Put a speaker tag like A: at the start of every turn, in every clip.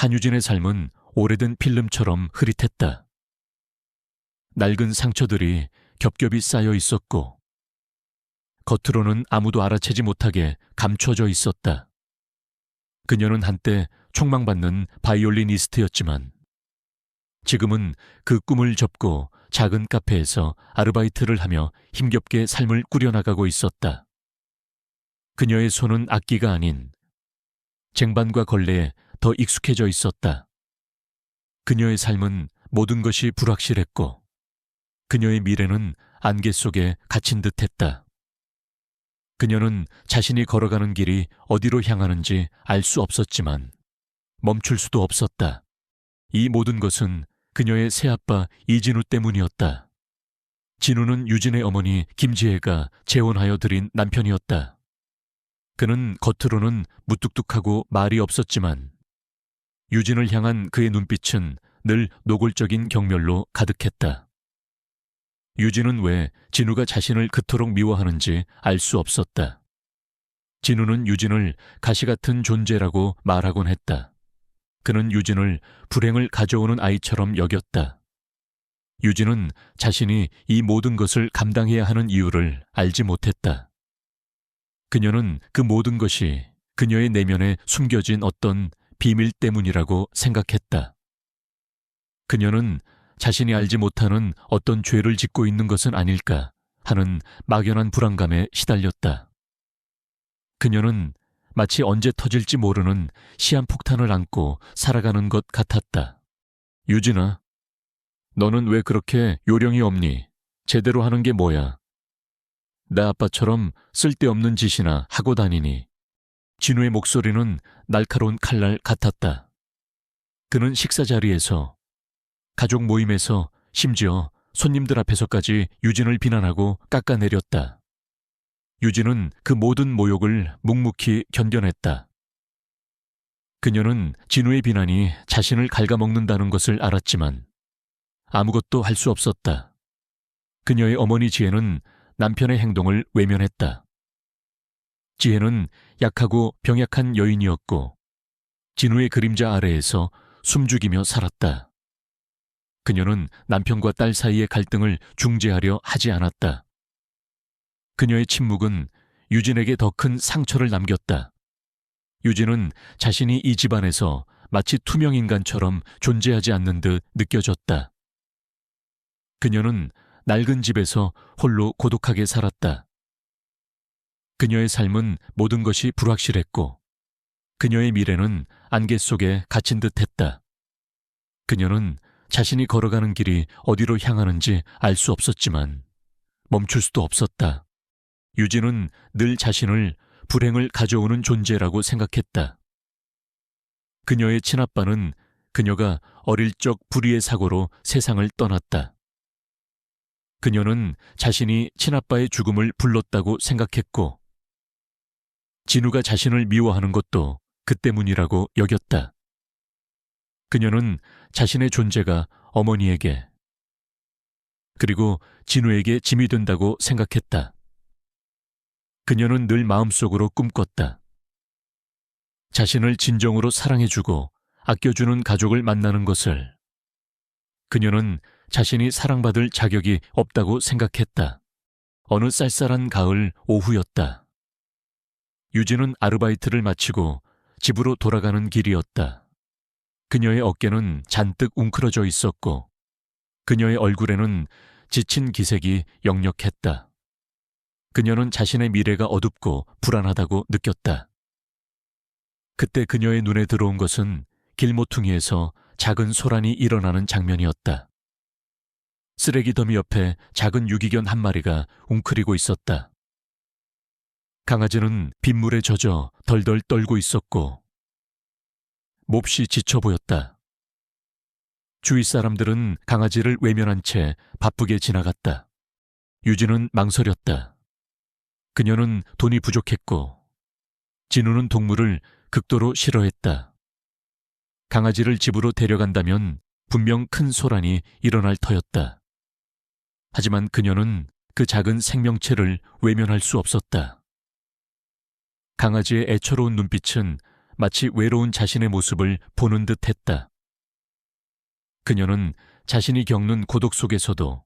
A: 한유진의 삶은 오래된 필름처럼 흐릿했다. 낡은 상처들이 겹겹이 쌓여 있었고 겉으로는 아무도 알아채지 못하게 감춰져 있었다. 그녀는 한때 촉망받는 바이올리니스트였지만 지금은 그 꿈을 접고 작은 카페에서 아르바이트를 하며 힘겹게 삶을 꾸려나가고 있었다. 그녀의 손은 악기가 아닌 쟁반과 걸레에 더 익숙해져 있었다. 그녀의 삶은 모든 것이 불확실했고 그녀의 미래는 안개 속에 갇힌 듯했다. 그녀는 자신이 걸어가는 길이 어디로 향하는지 알 수 없었지만 멈출 수도 없었다. 이 모든 것은 그녀의 새아빠 이진우 때문이었다. 진우는 유진의 어머니 김지혜가 재혼하여 들인 남편이었다. 그는 겉으로는 무뚝뚝하고 말이 없었지만 유진을 향한 그의 눈빛은 늘 노골적인 경멸로 가득했다. 유진은 왜 진우가 자신을 그토록 미워하는지 알 수 없었다. 진우는 유진을 가시 같은 존재라고 말하곤 했다. 그는 유진을 불행을 가져오는 아이처럼 여겼다. 유진은 자신이 이 모든 것을 감당해야 하는 이유를 알지 못했다. 그녀는 그 모든 것이 그녀의 내면에 숨겨진 어떤 비밀 때문이라고 생각했다. 그녀는 자신이 알지 못하는 어떤 죄를 짓고 있는 것은 아닐까 하는 막연한 불안감에 시달렸다. 그녀는 마치 언제 터질지 모르는 시한폭탄을 안고 살아가는 것 같았다. 유진아, 너는 왜 그렇게 요령이 없니? 제대로 하는 게 뭐야? 내 아빠처럼 쓸데없는 짓이나 하고 다니니? 진우의 목소리는 날카로운 칼날 같았다. 그는 식사 자리에서, 가족 모임에서, 심지어 손님들 앞에서까지 유진을 비난하고 깎아내렸다. 유진은 그 모든 모욕을 묵묵히 견뎌냈다. 그녀는 진우의 비난이 자신을 갉아먹는다는 것을 알았지만 아무것도 할 수 없었다. 그녀의 어머니 지혜는 남편의 행동을 외면했다. 지혜는 약하고 병약한 여인이었고 진우의 그림자 아래에서 숨죽이며 살았다. 그녀는 남편과 딸 사이의 갈등을 중재하려 하지 않았다. 그녀의 침묵은 유진에게 더 큰 상처를 남겼다. 유진은 자신이 이 집안에서 마치 투명인간처럼 존재하지 않는 듯 느껴졌다. 그녀는 낡은 집에서 홀로 고독하게 살았다. 그녀의 삶은 모든 것이 불확실했고 그녀의 미래는 안개 속에 갇힌 듯했다. 그녀는 자신이 걸어가는 길이 어디로 향하는지 알 수 없었지만 멈출 수도 없었다. 유진은 늘 자신을 불행을 가져오는 존재라고 생각했다. 그녀의 친아빠는 그녀가 어릴 적 불의의 사고로 세상을 떠났다. 그녀는 자신이 친아빠의 죽음을 불렀다고 생각했고 진우가 자신을 미워하는 것도 그 때문이라고 여겼다. 그녀는 자신의 존재가 어머니에게 그리고 진우에게 짐이 된다고 생각했다. 그녀는 늘 마음속으로 꿈꿨다. 자신을 진정으로 사랑해주고 아껴주는 가족을 만나는 것을. 그녀는 자신이 사랑받을 자격이 없다고 생각했다. 어느 쌀쌀한 가을 오후였다. 유진은 아르바이트를 마치고 집으로 돌아가는 길이었다. 그녀의 어깨는 잔뜩 웅크러져 있었고 그녀의 얼굴에는 지친 기색이 역력했다. 그녀는 자신의 미래가 어둡고 불안하다고 느꼈다. 그때 그녀의 눈에 들어온 것은 길모퉁이에서 작은 소란이 일어나는 장면이었다. 쓰레기 더미 옆에 작은 유기견 한 마리가 웅크리고 있었다. 강아지는 빗물에 젖어 덜덜 떨고 있었고 몹시 지쳐 보였다. 주위 사람들은 강아지를 외면한 채 바쁘게 지나갔다. 유진은 망설였다. 그녀는 돈이 부족했고 진우는 동물을 극도로 싫어했다. 강아지를 집으로 데려간다면 분명 큰 소란이 일어날 터였다. 하지만 그녀는 그 작은 생명체를 외면할 수 없었다. 강아지의 애처로운 눈빛은 마치 외로운 자신의 모습을 보는 듯 했다. 그녀는 자신이 겪는 고독 속에서도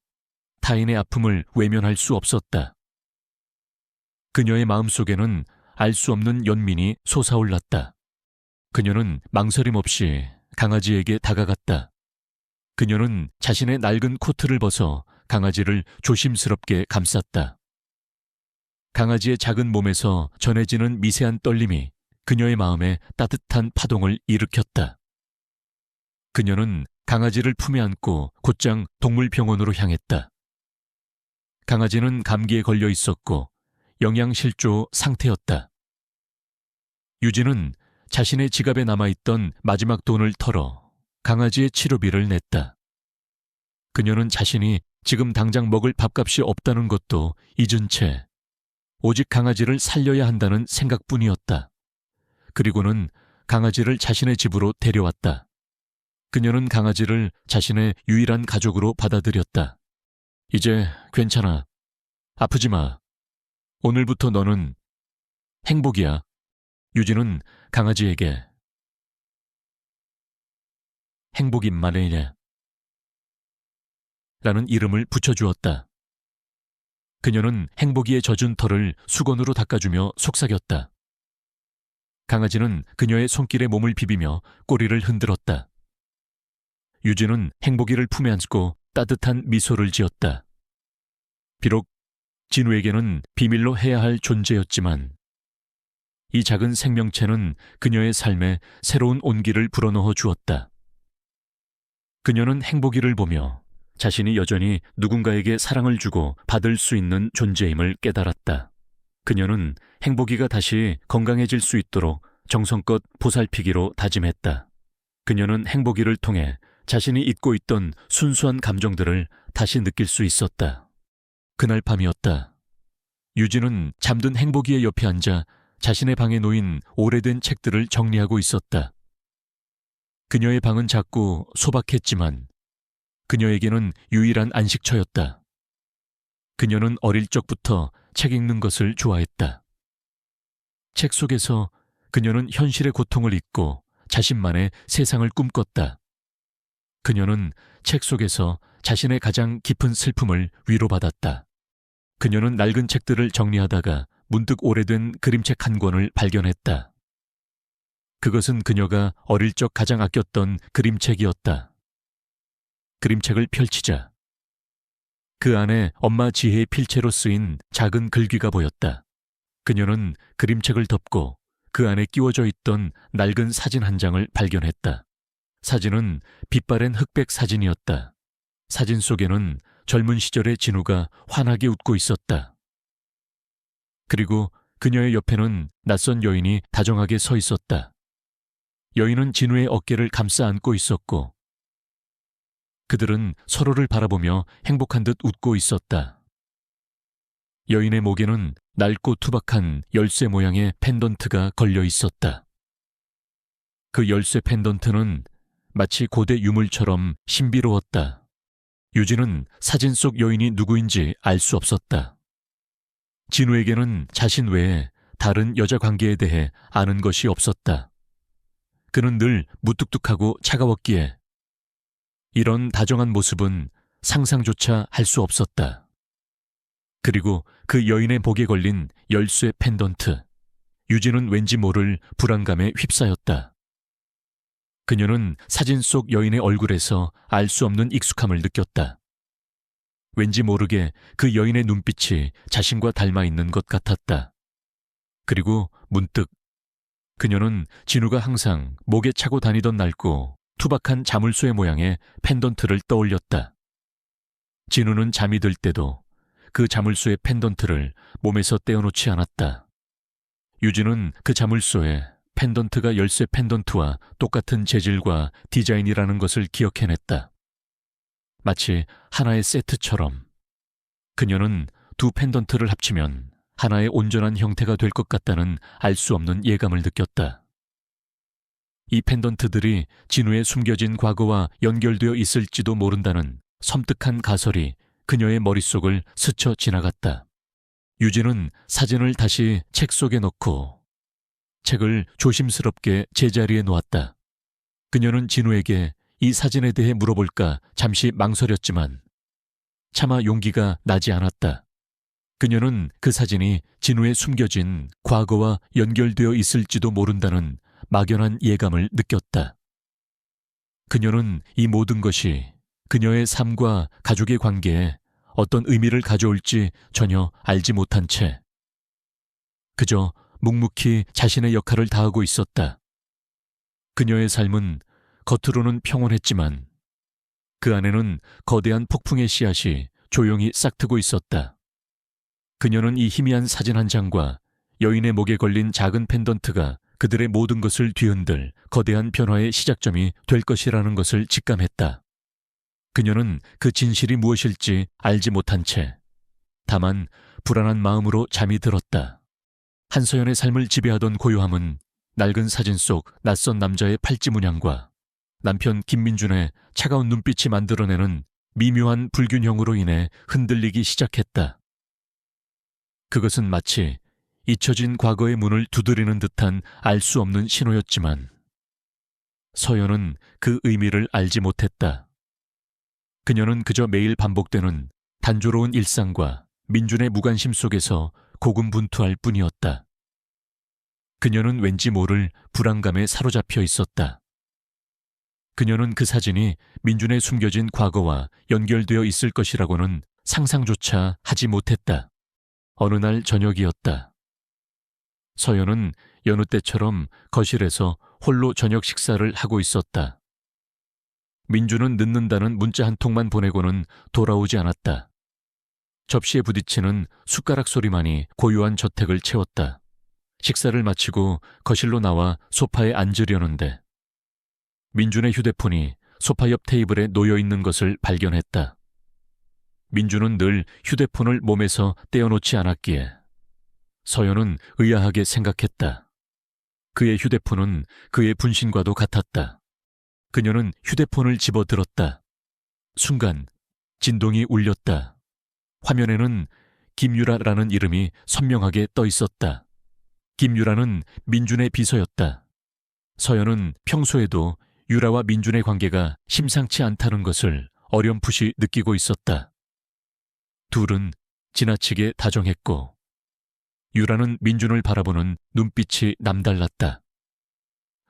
A: 타인의 아픔을 외면할 수 없었다. 그녀의 마음속에는 알 수 없는 연민이 솟아올랐다. 그녀는 망설임 없이 강아지에게 다가갔다. 그녀는 자신의 낡은 코트를 벗어 강아지를 조심스럽게 감쌌다. 강아지의 작은 몸에서 전해지는 미세한 떨림이 그녀의 마음에 따뜻한 파동을 일으켰다. 그녀는 강아지를 품에 안고 곧장 동물병원으로 향했다. 강아지는 감기에 걸려 있었고 영양실조 상태였다. 유진은 자신의 지갑에 남아있던 마지막 돈을 털어 강아지의 치료비를 냈다. 그녀는 자신이 지금 당장 먹을 밥값이 없다는 것도 잊은 채 오직 강아지를 살려야 한다는 생각뿐이었다. 그리고는 강아지를 자신의 집으로 데려왔다. 그녀는 강아지를 자신의 유일한 가족으로 받아들였다. 이제 괜찮아. 아프지 마. 오늘부터 너는 행복이야. 유진은 강아지에게 행복인 말이냐 라는 이름을 붙여주었다. 그녀는 행복이의 젖은 털을 수건으로 닦아주며 속삭였다. 강아지는 그녀의 손길에 몸을 비비며 꼬리를 흔들었다. 유진은 행복이를 품에 안고 따뜻한 미소를 지었다. 비록 진우에게는 비밀로 해야 할 존재였지만 이 작은 생명체는 그녀의 삶에 새로운 온기를 불어넣어 주었다. 그녀는 행복이를 보며 자신이 여전히 누군가에게 사랑을 주고 받을 수 있는 존재임을 깨달았다. 그녀는 행복이가 다시 건강해질 수 있도록 정성껏 보살피기로 다짐했다. 그녀는 행복이를 통해 자신이 잊고 있던 순수한 감정들을 다시 느낄 수 있었다. 그날 밤이었다. 유진은 잠든 행복이의 옆에 앉아 자신의 방에 놓인 오래된 책들을 정리하고 있었다. 그녀의 방은 작고 소박했지만 그녀에게는 유일한 안식처였다. 그녀는 어릴 적부터 책 읽는 것을 좋아했다. 책 속에서 그녀는 현실의 고통을 잊고 자신만의 세상을 꿈꿨다. 그녀는 책 속에서 자신의 가장 깊은 슬픔을 위로받았다. 그녀는 낡은 책들을 정리하다가 문득 오래된 그림책 한 권을 발견했다. 그것은 그녀가 어릴 적 가장 아꼈던 그림책이었다. 그림책을 펼치자 그 안에 엄마 지혜의 필체로 쓰인 작은 글귀가 보였다. 그녀는 그림책을 덮고 그 안에 끼워져 있던 낡은 사진 한 장을 발견했다. 사진은 빛바랜 흑백 사진이었다. 사진 속에는 젊은 시절의 진우가 환하게 웃고 있었다. 그리고 그녀의 옆에는 낯선 여인이 다정하게 서 있었다. 여인은 진우의 어깨를 감싸 안고 있었고 그들은 서로를 바라보며 행복한 듯 웃고 있었다. 여인의 목에는 낡고 투박한 열쇠 모양의 펜던트가 걸려 있었다. 그 열쇠 펜던트는 마치 고대 유물처럼 신비로웠다. 유진은 사진 속 여인이 누구인지 알 수 없었다. 진우에게는 자신 외에 다른 여자 관계에 대해 아는 것이 없었다. 그는 늘 무뚝뚝하고 차가웠기에 이런 다정한 모습은 상상조차 할 수 없었다. 그리고 그 여인의 목에 걸린 열쇠 펜던트. 유진은 왠지 모를 불안감에 휩싸였다. 그녀는 사진 속 여인의 얼굴에서 알 수 없는 익숙함을 느꼈다. 왠지 모르게 그 여인의 눈빛이 자신과 닮아 있는 것 같았다. 그리고 문득 그녀는 진우가 항상 목에 차고 다니던 낡고 투박한 자물쇠 모양의 펜던트를 떠올렸다. 진우는 잠이 들 때도 그 자물쇠의 펜던트를 몸에서 떼어놓지 않았다. 유진은 그 자물쇠에 펜던트가 열쇠 펜던트와 똑같은 재질과 디자인이라는 것을 기억해냈다. 마치 하나의 세트처럼 그녀는 두 펜던트를 합치면 하나의 온전한 형태가 될 것 같다는 알 수 없는 예감을 느꼈다. 이 펜던트들이 진우의 숨겨진 과거와 연결되어 있을지도 모른다는 섬뜩한 가설이 그녀의 머릿속을 스쳐 지나갔다. 유진은 사진을 다시 책 속에 넣고 책을 조심스럽게 제자리에 놓았다. 그녀는 진우에게 이 사진에 대해 물어볼까 잠시 망설였지만 차마 용기가 나지 않았다. 그녀는 그 사진이 진우의 숨겨진 과거와 연결되어 있을지도 모른다는 막연한 예감을 느꼈다. 그녀는 이 모든 것이 그녀의 삶과 가족의 관계에 어떤 의미를 가져올지 전혀 알지 못한 채 그저 묵묵히 자신의 역할을 다하고 있었다. 그녀의 삶은 겉으로는 평온했지만 그 안에는 거대한 폭풍의 씨앗이 조용히 싹트고 있었다. 그녀는 이 희미한 사진 한 장과 여인의 목에 걸린 작은 펜던트가 그들의 모든 것을 뒤흔들 거대한 변화의 시작점이 될 것이라는 것을 직감했다. 그녀는 그 진실이 무엇일지 알지 못한 채 다만 불안한 마음으로 잠이 들었다. 한서연의 삶을 지배하던 고요함은 낡은 사진 속 낯선 남자의 팔찌 문양과 남편 김민준의 차가운 눈빛이 만들어내는 미묘한 불균형으로 인해 흔들리기 시작했다. 그것은 마치 잊혀진 과거의 문을 두드리는 듯한 알 수 없는 신호였지만 서연은 그 의미를 알지 못했다. 그녀는 그저 매일 반복되는 단조로운 일상과 민준의 무관심 속에서 고군분투할 뿐이었다. 그녀는 왠지 모를 불안감에 사로잡혀 있었다. 그녀는 그 사진이 민준의 숨겨진 과거와 연결되어 있을 것이라고는 상상조차 하지 못했다. 어느 날 저녁이었다. 서연은 여느 때처럼 거실에서 홀로 저녁 식사를 하고 있었다. 민준은 늦는다는 문자 한 통만 보내고는 돌아오지 않았다. 접시에 부딪히는 숟가락 소리만이 고요한 저택을 채웠다. 식사를 마치고 거실로 나와 소파에 앉으려는데 민준의 휴대폰이 소파 옆 테이블에 놓여 있는 것을 발견했다. 민준은 늘 휴대폰을 몸에서 떼어놓지 않았기에 서연은 의아하게 생각했다. 그의 휴대폰은 그의 분신과도 같았다. 그녀는 휴대폰을 집어들었다. 순간 진동이 울렸다. 화면에는 김유라라는 이름이 선명하게 떠 있었다. 김유라는 민준의 비서였다. 서연은 평소에도 유라와 민준의 관계가 심상치 않다는 것을 어렴풋이 느끼고 있었다. 둘은 지나치게 다정했고 유라는 민준을 바라보는 눈빛이 남달랐다.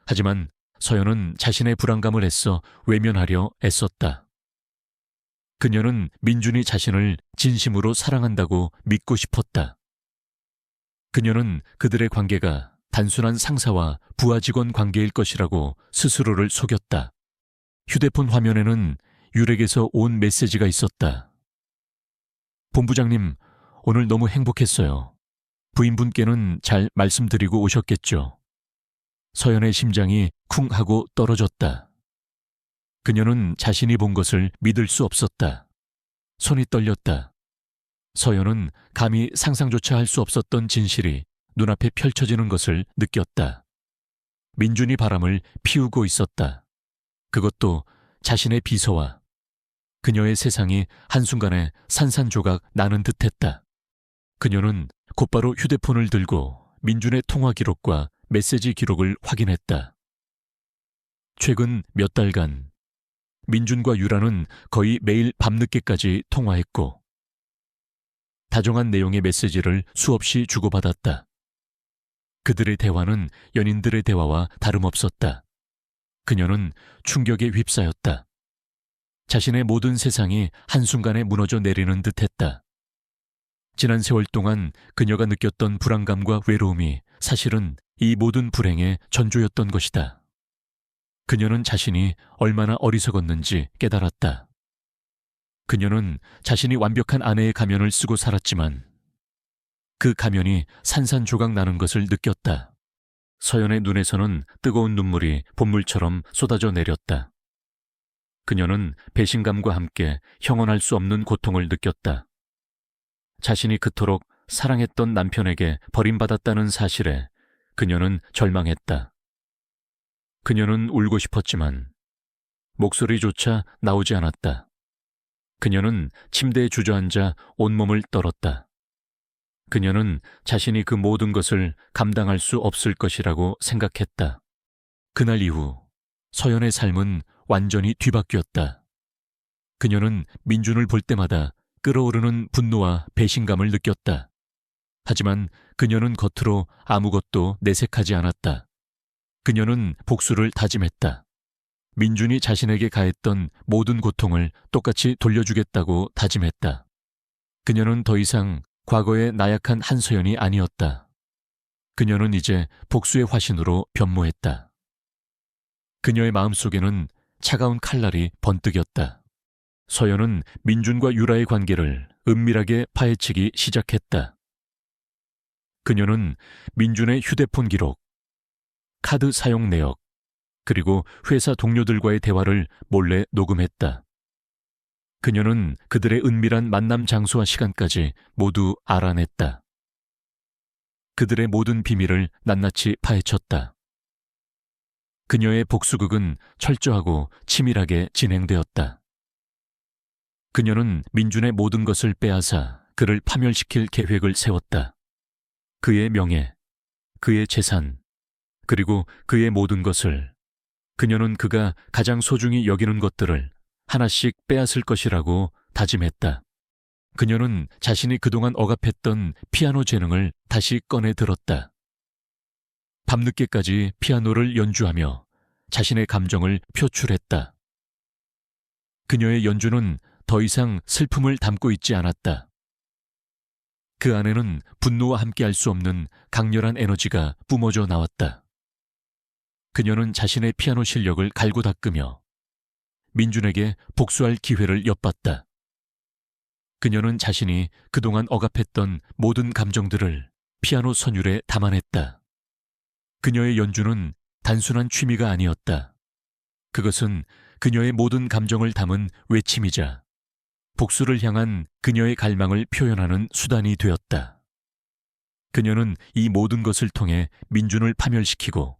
A: 하지만 서연은 자신의 불안감을 애써 외면하려 애썼다. 그녀는 민준이 자신을 진심으로 사랑한다고 믿고 싶었다. 그녀는 그들의 관계가 단순한 상사와 부하 직원 관계일 것이라고 스스로를 속였다. 휴대폰 화면에는 유렉에서 온 메시지가 있었다. 본부장님, 오늘 너무 행복했어요. 부인분께는 잘 말씀드리고 오셨겠죠. 서연의 심장이 쿵 하고 떨어졌다. 그녀는 자신이 본 것을 믿을 수 없었다. 손이 떨렸다. 서연은 감히 상상조차 할 수 없었던 진실이 눈앞에 펼쳐지는 것을 느꼈다. 민준이 바람을 피우고 있었다. 그것도 자신의 비서와. 그녀의 세상이 한순간에 산산조각 나는 듯했다. 그녀는 곧바로 휴대폰을 들고 민준의 통화 기록과 메시지 기록을 확인했다. 최근 몇 달간 민준과 유라는 거의 매일 밤늦게까지 통화했고 다정한 내용의 메시지를 수없이 주고받았다. 그들의 대화는 연인들의 대화와 다름없었다. 그녀는 충격에 휩싸였다. 자신의 모든 세상이 한순간에 무너져 내리는 듯했다. 지난 세월 동안 그녀가 느꼈던 불안감과 외로움이 사실은 이 모든 불행의 전조였던 것이다. 그녀는 자신이 얼마나 어리석었는지 깨달았다. 그녀는 자신이 완벽한 아내의 가면을 쓰고 살았지만 그 가면이 산산조각 나는 것을 느꼈다. 서연의 눈에서는 뜨거운 눈물이 봇물처럼 쏟아져 내렸다. 그녀는 배신감과 함께 형언할 수 없는 고통을 느꼈다. 자신이 그토록 사랑했던 남편에게 버림받았다는 사실에 그녀는 절망했다. 그녀는 울고 싶었지만 목소리조차 나오지 않았다. 그녀는 침대에 주저앉아 온몸을 떨었다. 그녀는 자신이 그 모든 것을 감당할 수 없을 것이라고 생각했다. 그날 이후 서연의 삶은 완전히 뒤바뀌었다. 그녀는 민준을 볼 때마다 끓어오르는 분노와 배신감을 느꼈다. 하지만 그녀는 겉으로 아무것도 내색하지 않았다. 그녀는 복수를 다짐했다. 민준이 자신에게 가했던 모든 고통을 똑같이 돌려주겠다고 다짐했다. 그녀는 더 이상 과거의 나약한 한서연이 아니었다. 그녀는 이제 복수의 화신으로 변모했다. 그녀의 마음속에는 차가운 칼날이 번뜩였다. 서연은 민준과 유라의 관계를 은밀하게 파헤치기 시작했다. 그녀는 민준의 휴대폰 기록, 카드 사용 내역, 그리고 회사 동료들과의 대화를 몰래 녹음했다. 그녀는 그들의 은밀한 만남 장소와 시간까지 모두 알아냈다. 그들의 모든 비밀을 낱낱이 파헤쳤다. 그녀의 복수극은 철저하고 치밀하게 진행되었다. 그녀는 민준의 모든 것을 빼앗아 그를 파멸시킬 계획을 세웠다. 그의 명예, 그의 재산, 그리고 그의 모든 것을, 그녀는 그가 가장 소중히 여기는 것들을 하나씩 빼앗을 것이라고 다짐했다. 그녀는 자신이 그동안 억압했던 피아노 재능을 다시 꺼내 들었다. 밤늦게까지 피아노를 연주하며 자신의 감정을 표출했다. 그녀의 연주는 더 이상 슬픔을 담고 있지 않았다. 그 안에는 분노와 함께 할 수 없는 강렬한 에너지가 뿜어져 나왔다. 그녀는 자신의 피아노 실력을 갈고 닦으며 민준에게 복수할 기회를 엿봤다. 그녀는 자신이 그동안 억압했던 모든 감정들을 피아노 선율에 담아냈다. 그녀의 연주는 단순한 취미가 아니었다. 그것은 그녀의 모든 감정을 담은 외침이자 복수를 향한 그녀의 갈망을 표현하는 수단이 되었다. 그녀는 이 모든 것을 통해 민준을 파멸시키고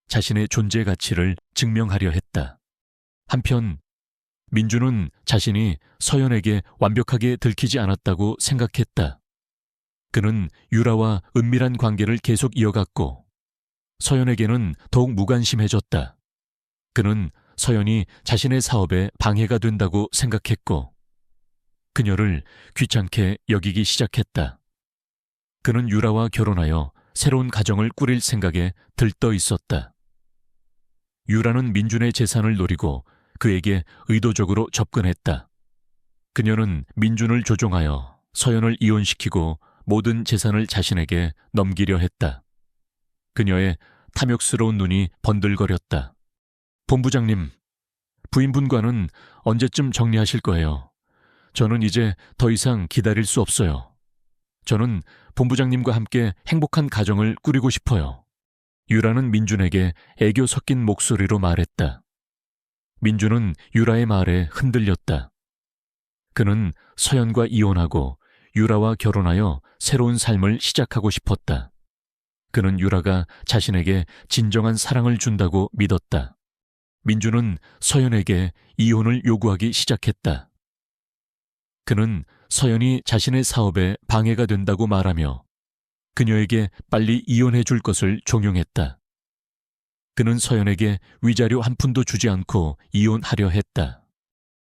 A: 자신의 존재 가치를 증명하려 했다. 한편 민준은 자신이 서연에게 완벽하게 들키지 않았다고 생각했다. 그는 유라와 은밀한 관계를 계속 이어갔고 서연에게는 더욱 무관심해졌다. 그는 서연이 자신의 사업에 방해가 된다고 생각했고 그녀를 귀찮게 여기기 시작했다. 그는 유라와 결혼하여 새로운 가정을 꾸릴 생각에 들떠 있었다. 유라는 민준의 재산을 노리고 그에게 의도적으로 접근했다. 그녀는 민준을 조종하여 서연을 이혼시키고 모든 재산을 자신에게 넘기려 했다. 그녀의 탐욕스러운 눈이 번들거렸다. 본부장님, 부인분과는 언제쯤 정리하실 거예요? 저는 이제 더 이상 기다릴 수 없어요. 저는 본부장님과 함께 행복한 가정을 꾸리고 싶어요. 유라는 민준에게 애교 섞인 목소리로 말했다. 민준은 유라의 말에 흔들렸다. 그는 서연과 이혼하고 유라와 결혼하여 새로운 삶을 시작하고 싶었다. 그는 유라가 자신에게 진정한 사랑을 준다고 믿었다. 민준은 서연에게 이혼을 요구하기 시작했다. 그는 서연이 자신의 사업에 방해가 된다고 말하며 그녀에게 빨리 이혼해 줄 것을 종용했다. 그는 서연에게 위자료 한 푼도 주지 않고 이혼하려 했다.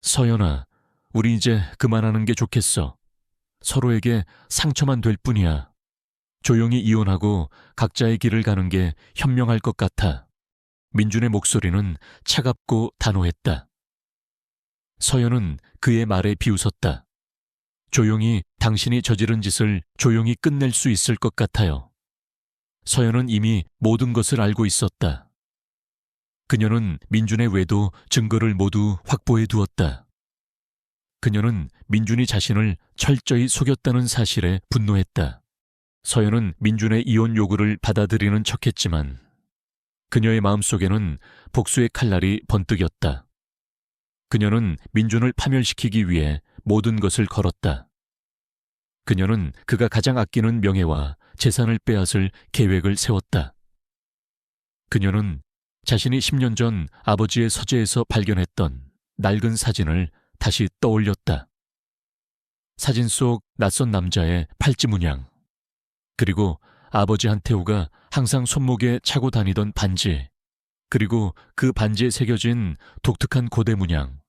A: 서연아, 우리 이제 그만하는 게 좋겠어. 서로에게 상처만 될 뿐이야. 조용히 이혼하고 각자의 길을 가는 게 현명할 것 같아. 민준의 목소리는 차갑고 단호했다. 서연은 그의 말에 비웃었다. 조용히 당신이 저지른 짓을 조용히 끝낼 수 있을 것 같아요. 서연은 이미 모든 것을 알고 있었다. 그녀는 민준의 외도 증거를 모두 확보해 두었다. 그녀는 민준이 자신을 철저히 속였다는 사실에 분노했다. 서연은 민준의 이혼 요구를 받아들이는 척했지만 그녀의 마음속에는 복수의 칼날이 번뜩였다. 그녀는 민준을 파멸시키기 위해 모든 것을 걸었다. 그녀는 그가 가장 아끼는 명예와 재산을 빼앗을 계획을 세웠다. 그녀는 자신이 10년 전 아버지의 서재에서 발견했던 낡은 사진을 다시 떠올렸다. 사진 속 낯선 남자의 팔찌 문양, 그리고 아버지 한태우가 항상 손목에 차고 다니던 반지, 그리고 그 반지에 새겨진 독특한 고대 문양.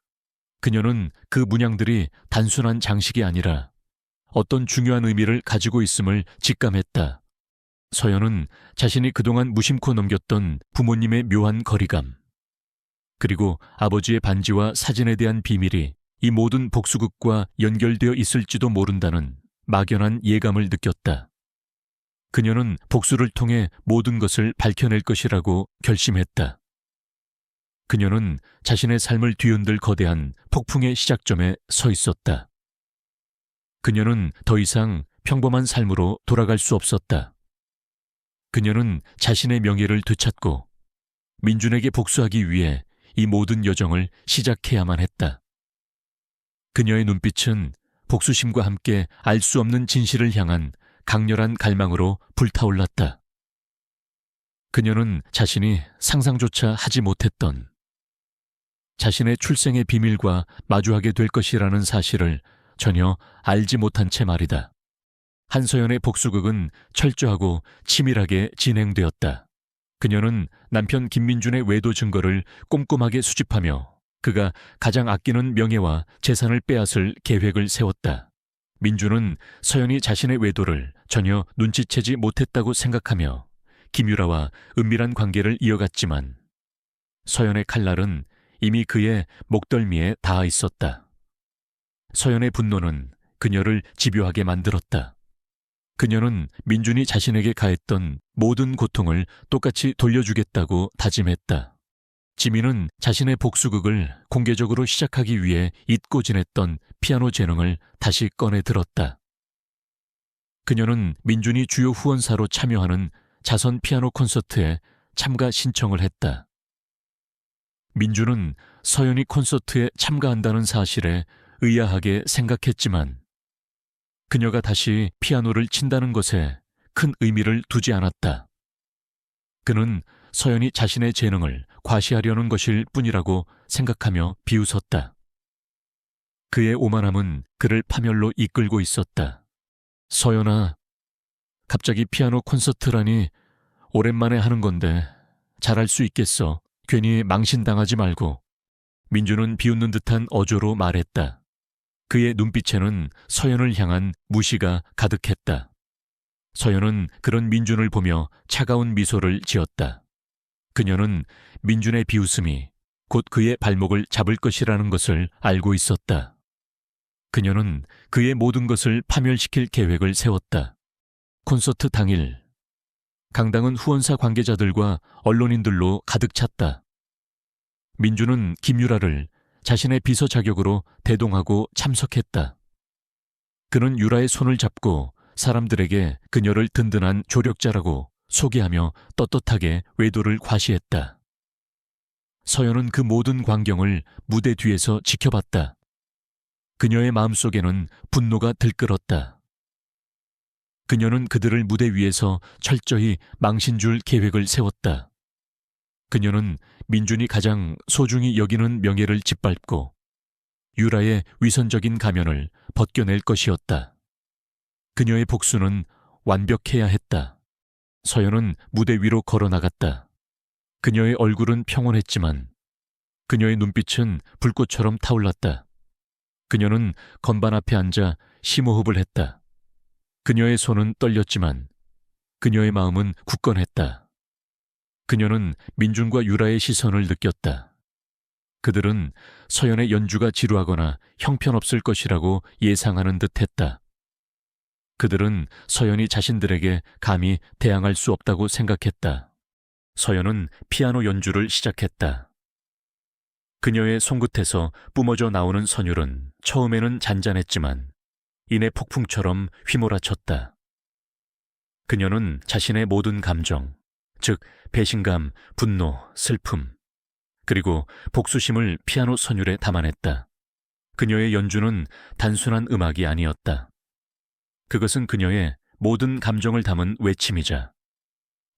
A: 그녀는 그 문양들이 단순한 장식이 아니라 어떤 중요한 의미를 가지고 있음을 직감했다. 서연은 자신이 그동안 무심코 넘겼던 부모님의 묘한 거리감, 그리고 아버지의 반지와 사진에 대한 비밀이 이 모든 복수극과 연결되어 있을지도 모른다는 막연한 예감을 느꼈다. 그녀는 복수를 통해 모든 것을 밝혀낼 것이라고 결심했다. 그녀는 자신의 삶을 뒤흔들 거대한 폭풍의 시작점에 서 있었다. 그녀는 더 이상 평범한 삶으로 돌아갈 수 없었다. 그녀는 자신의 명예를 되찾고 민준에게 복수하기 위해 이 모든 여정을 시작해야만 했다. 그녀의 눈빛은 복수심과 함께 알 수 없는 진실을 향한 강렬한 갈망으로 불타올랐다. 그녀는 자신이 상상조차 하지 못했던 자신의 출생의 비밀과 마주하게 될 것이라는 사실을 전혀 알지 못한 채 말이다. 한서연의 복수극은 철저하고 치밀하게 진행되었다. 그녀는 남편 김민준의 외도 증거를 꼼꼼하게 수집하며 그가 가장 아끼는 명예와 재산을 빼앗을 계획을 세웠다. 민준은 서연이 자신의 외도를 전혀 눈치채지 못했다고 생각하며 김유라와 은밀한 관계를 이어갔지만 서연의 칼날은 이미 그의 목덜미에 닿아 있었다. 서연의 분노는 그녀를 집요하게 만들었다. 그녀는 민준이 자신에게 가했던 모든 고통을 똑같이 돌려주겠다고 다짐했다. 지민은 자신의 복수극을 공개적으로 시작하기 위해 잊고 지냈던 피아노 재능을 다시 꺼내 들었다. 그녀는 민준이 주요 후원사로 참여하는 자선 피아노 콘서트에 참가 신청을 했다. 민준은 서연이 콘서트에 참가한다는 사실에 의아하게 생각했지만 그녀가 다시 피아노를 친다는 것에 큰 의미를 두지 않았다. 그는 서연이 자신의 재능을 과시하려는 것일 뿐이라고 생각하며 비웃었다. 그의 오만함은 그를 파멸로 이끌고 있었다. 서연아, 갑자기 피아노 콘서트라니 오랜만에 하는 건데 잘할 수 있겠어. 괜히 망신당하지 말고. 민준은 비웃는 듯한 어조로 말했다. 그의 눈빛에는 서연을 향한 무시가 가득했다. 서연은 그런 민준을 보며 차가운 미소를 지었다. 그녀는 민준의 비웃음이 곧 그의 발목을 잡을 것이라는 것을 알고 있었다. 그녀는 그의 모든 것을 파멸시킬 계획을 세웠다. 콘서트 당일, 강당은 후원사 관계자들과 언론인들로 가득 찼다. 민준은 김유라를 자신의 비서 자격으로 대동하고 참석했다. 그는 유라의 손을 잡고 사람들에게 그녀를 든든한 조력자라고 소개하며 떳떳하게 외도를 과시했다. 서연은 그 모든 광경을 무대 뒤에서 지켜봤다. 그녀의 마음속에는 분노가 들끓었다. 그녀는 그들을 무대 위에서 철저히 망신줄 계획을 세웠다. 그녀는 민준이 가장 소중히 여기는 명예를 짓밟고 유라의 위선적인 가면을 벗겨낼 것이었다. 그녀의 복수는 완벽해야 했다. 서연은 무대 위로 걸어나갔다. 그녀의 얼굴은 평온했지만 그녀의 눈빛은 불꽃처럼 타올랐다. 그녀는 건반 앞에 앉아 심호흡을 했다. 그녀의 손은 떨렸지만 그녀의 마음은 굳건했다. 그녀는 민준과 유라의 시선을 느꼈다. 그들은 서연의 연주가 지루하거나 형편없을 것이라고 예상하는 듯했다. 그들은 서연이 자신들에게 감히 대항할 수 없다고 생각했다. 서연은 피아노 연주를 시작했다. 그녀의 손끝에서 뿜어져 나오는 선율은 처음에는 잔잔했지만 이내 폭풍처럼 휘몰아쳤다. 그녀는 자신의 모든 감정, 즉 배신감, 분노, 슬픔, 그리고 복수심을 피아노 선율에 담아냈다. 그녀의 연주는 단순한 음악이 아니었다. 그것은 그녀의 모든 감정을 담은 외침이자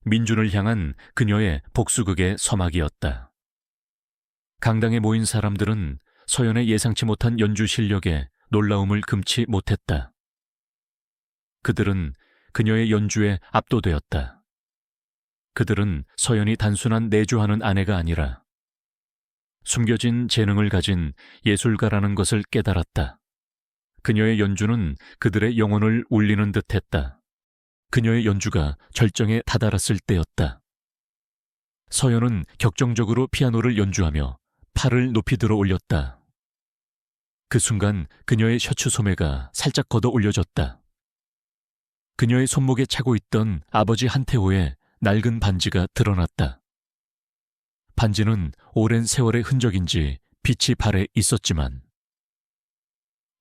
A: 민준을 향한 그녀의 복수극의 서막이었다. 강당에 모인 사람들은 서연의 예상치 못한 연주 실력에 놀라움을 금치 못했다. 그들은 그녀의 연주에 압도되었다. 그들은 서연이 단순한 내조하는 아내가 아니라 숨겨진 재능을 가진 예술가라는 것을 깨달았다. 그녀의 연주는 그들의 영혼을 울리는 듯했다. 그녀의 연주가 절정에 다다랐을 때였다. 서연은 격정적으로 피아노를 연주하며 팔을 높이 들어 올렸다. 그 순간 그녀의 셔츠 소매가 살짝 걷어 올려졌다. 그녀의 손목에 차고 있던 아버지 한태호의 낡은 반지가 드러났다. 반지는 오랜 세월의 흔적인지 빛이 발에 있었지만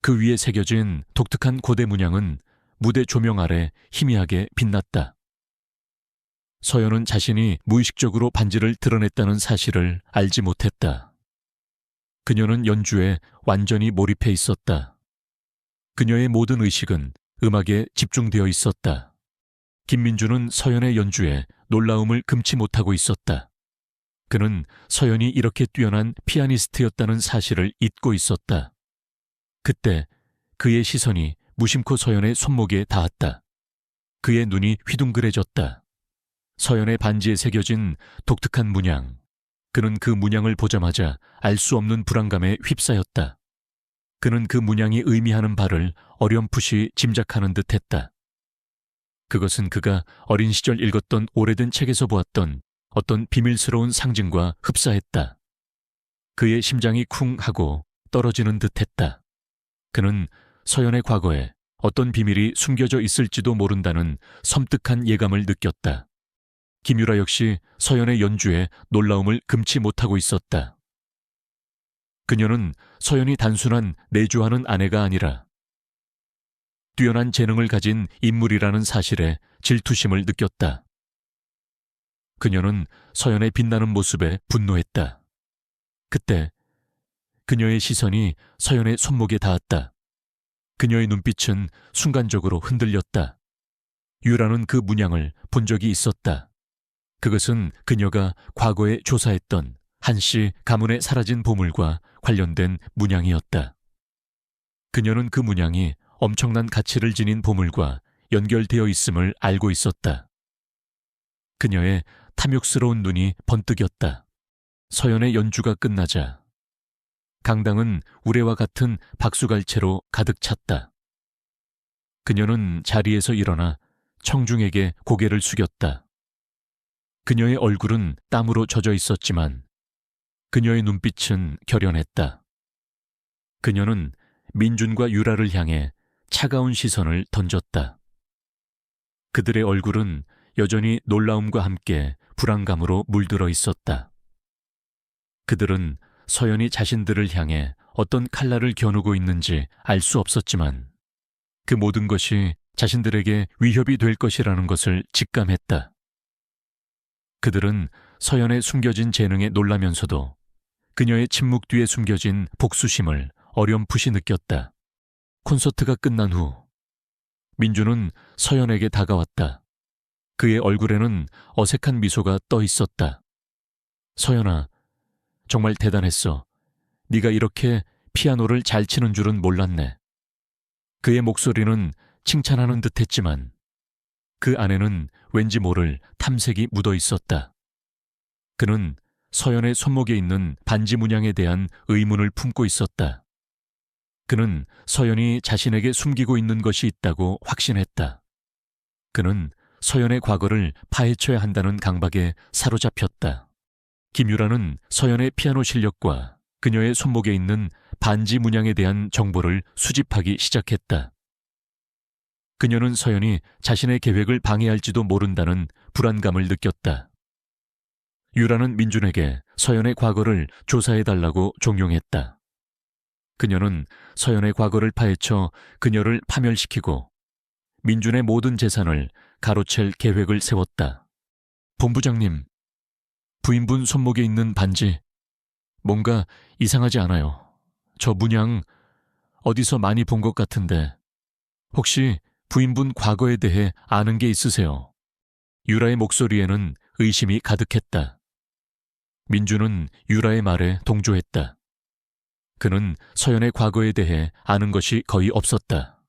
A: 그 위에 새겨진 독특한 고대 문양은 무대 조명 아래 희미하게 빛났다. 서연은 자신이 무의식적으로 반지를 드러냈다는 사실을 알지 못했다. 그녀는 연주에 완전히 몰입해 있었다. 그녀의 모든 의식은 음악에 집중되어 있었다. 김민주는 서연의 연주에 놀라움을 금치 못하고 있었다. 그는 서연이 이렇게 뛰어난 피아니스트였다는 사실을 잊고 있었다. 그때 그의 시선이 무심코 서연의 손목에 닿았다. 그의 눈이 휘둥그레졌다. 서연의 반지에 새겨진 독특한 문양. 그는 그 문양을 보자마자 알 수 없는 불안감에 휩싸였다. 그는 그 문양이 의미하는 바를 어렴풋이 짐작하는 듯했다. 그것은 그가 어린 시절 읽었던 오래된 책에서 보았던 어떤 비밀스러운 상징과 흡사했다. 그의 심장이 쿵 하고 떨어지는 듯했다. 그는 서연의 과거에 어떤 비밀이 숨겨져 있을지도 모른다는 섬뜩한 예감을 느꼈다. 김유라 역시 서연의 연주에 놀라움을 금치 못하고 있었다. 그녀는 서연이 단순한 내조하는 아내가 아니라 뛰어난 재능을 가진 인물이라는 사실에 질투심을 느꼈다. 그녀는 서연의 빛나는 모습에 분노했다. 그때 그녀의 시선이 서연의 손목에 닿았다. 그녀의 눈빛은 순간적으로 흔들렸다. 유라는 그 문양을 본 적이 있었다. 그것은 그녀가 과거에 조사했던 한씨 가문에 사라진 보물과 관련된 문양이었다. 그녀는 그 문양이 엄청난 가치를 지닌 보물과 연결되어 있음을 알고 있었다. 그녀의 탐욕스러운 눈이 번뜩였다. 서연의 연주가 끝나자 강당은 우레와 같은 박수갈채로 가득 찼다. 그녀는 자리에서 일어나 청중에게 고개를 숙였다. 그녀의 얼굴은 땀으로 젖어 있었지만 그녀의 눈빛은 결연했다. 그녀는 민준과 유라를 향해 차가운 시선을 던졌다. 그들의 얼굴은 여전히 놀라움과 함께 불안감으로 물들어 있었다. 그들은 서연이 자신들을 향해 어떤 칼날을 겨누고 있는지 알 수 없었지만 그 모든 것이 자신들에게 위협이 될 것이라는 것을 직감했다. 그들은 서연의 숨겨진 재능에 놀라면서도 그녀의 침묵 뒤에 숨겨진 복수심을 어렴풋이 느꼈다. 콘서트가 끝난 후 민주는 서연에게 다가왔다. 그의 얼굴에는 어색한 미소가 떠 있었다. 서연아, 정말 대단했어. 네가 이렇게 피아노를 잘 치는 줄은 몰랐네. 그의 목소리는 칭찬하는 듯했지만 그 안에는 왠지 모를 탐색이 묻어 있었다. 그는 서연의 손목에 있는 반지 문양에 대한 의문을 품고 있었다. 그는 서연이 자신에게 숨기고 있는 것이 있다고 확신했다. 그는 서연의 과거를 파헤쳐야 한다는 강박에 사로잡혔다. 김유라는 서연의 피아노 실력과 그녀의 손목에 있는 반지 문양에 대한 정보를 수집하기 시작했다. 그녀는 서연이 자신의 계획을 방해할지도 모른다는 불안감을 느꼈다. 유라는 민준에게 서연의 과거를 조사해달라고 종용했다. 그녀는 서연의 과거를 파헤쳐 그녀를 파멸시키고 민준의 모든 재산을 가로챌 계획을 세웠다. 본부장님, 부인분 손목에 있는 반지, 뭔가 이상하지 않아요. 저 문양 어디서 많이 본 것 같은데 혹시 부인분 과거에 대해 아는 게 있으세요? 유라의 목소리에는 의심이 가득했다. 민주는 유라의 말에 동조했다. 그는 서연의 과거에 대해 아는 것이 거의 없었다.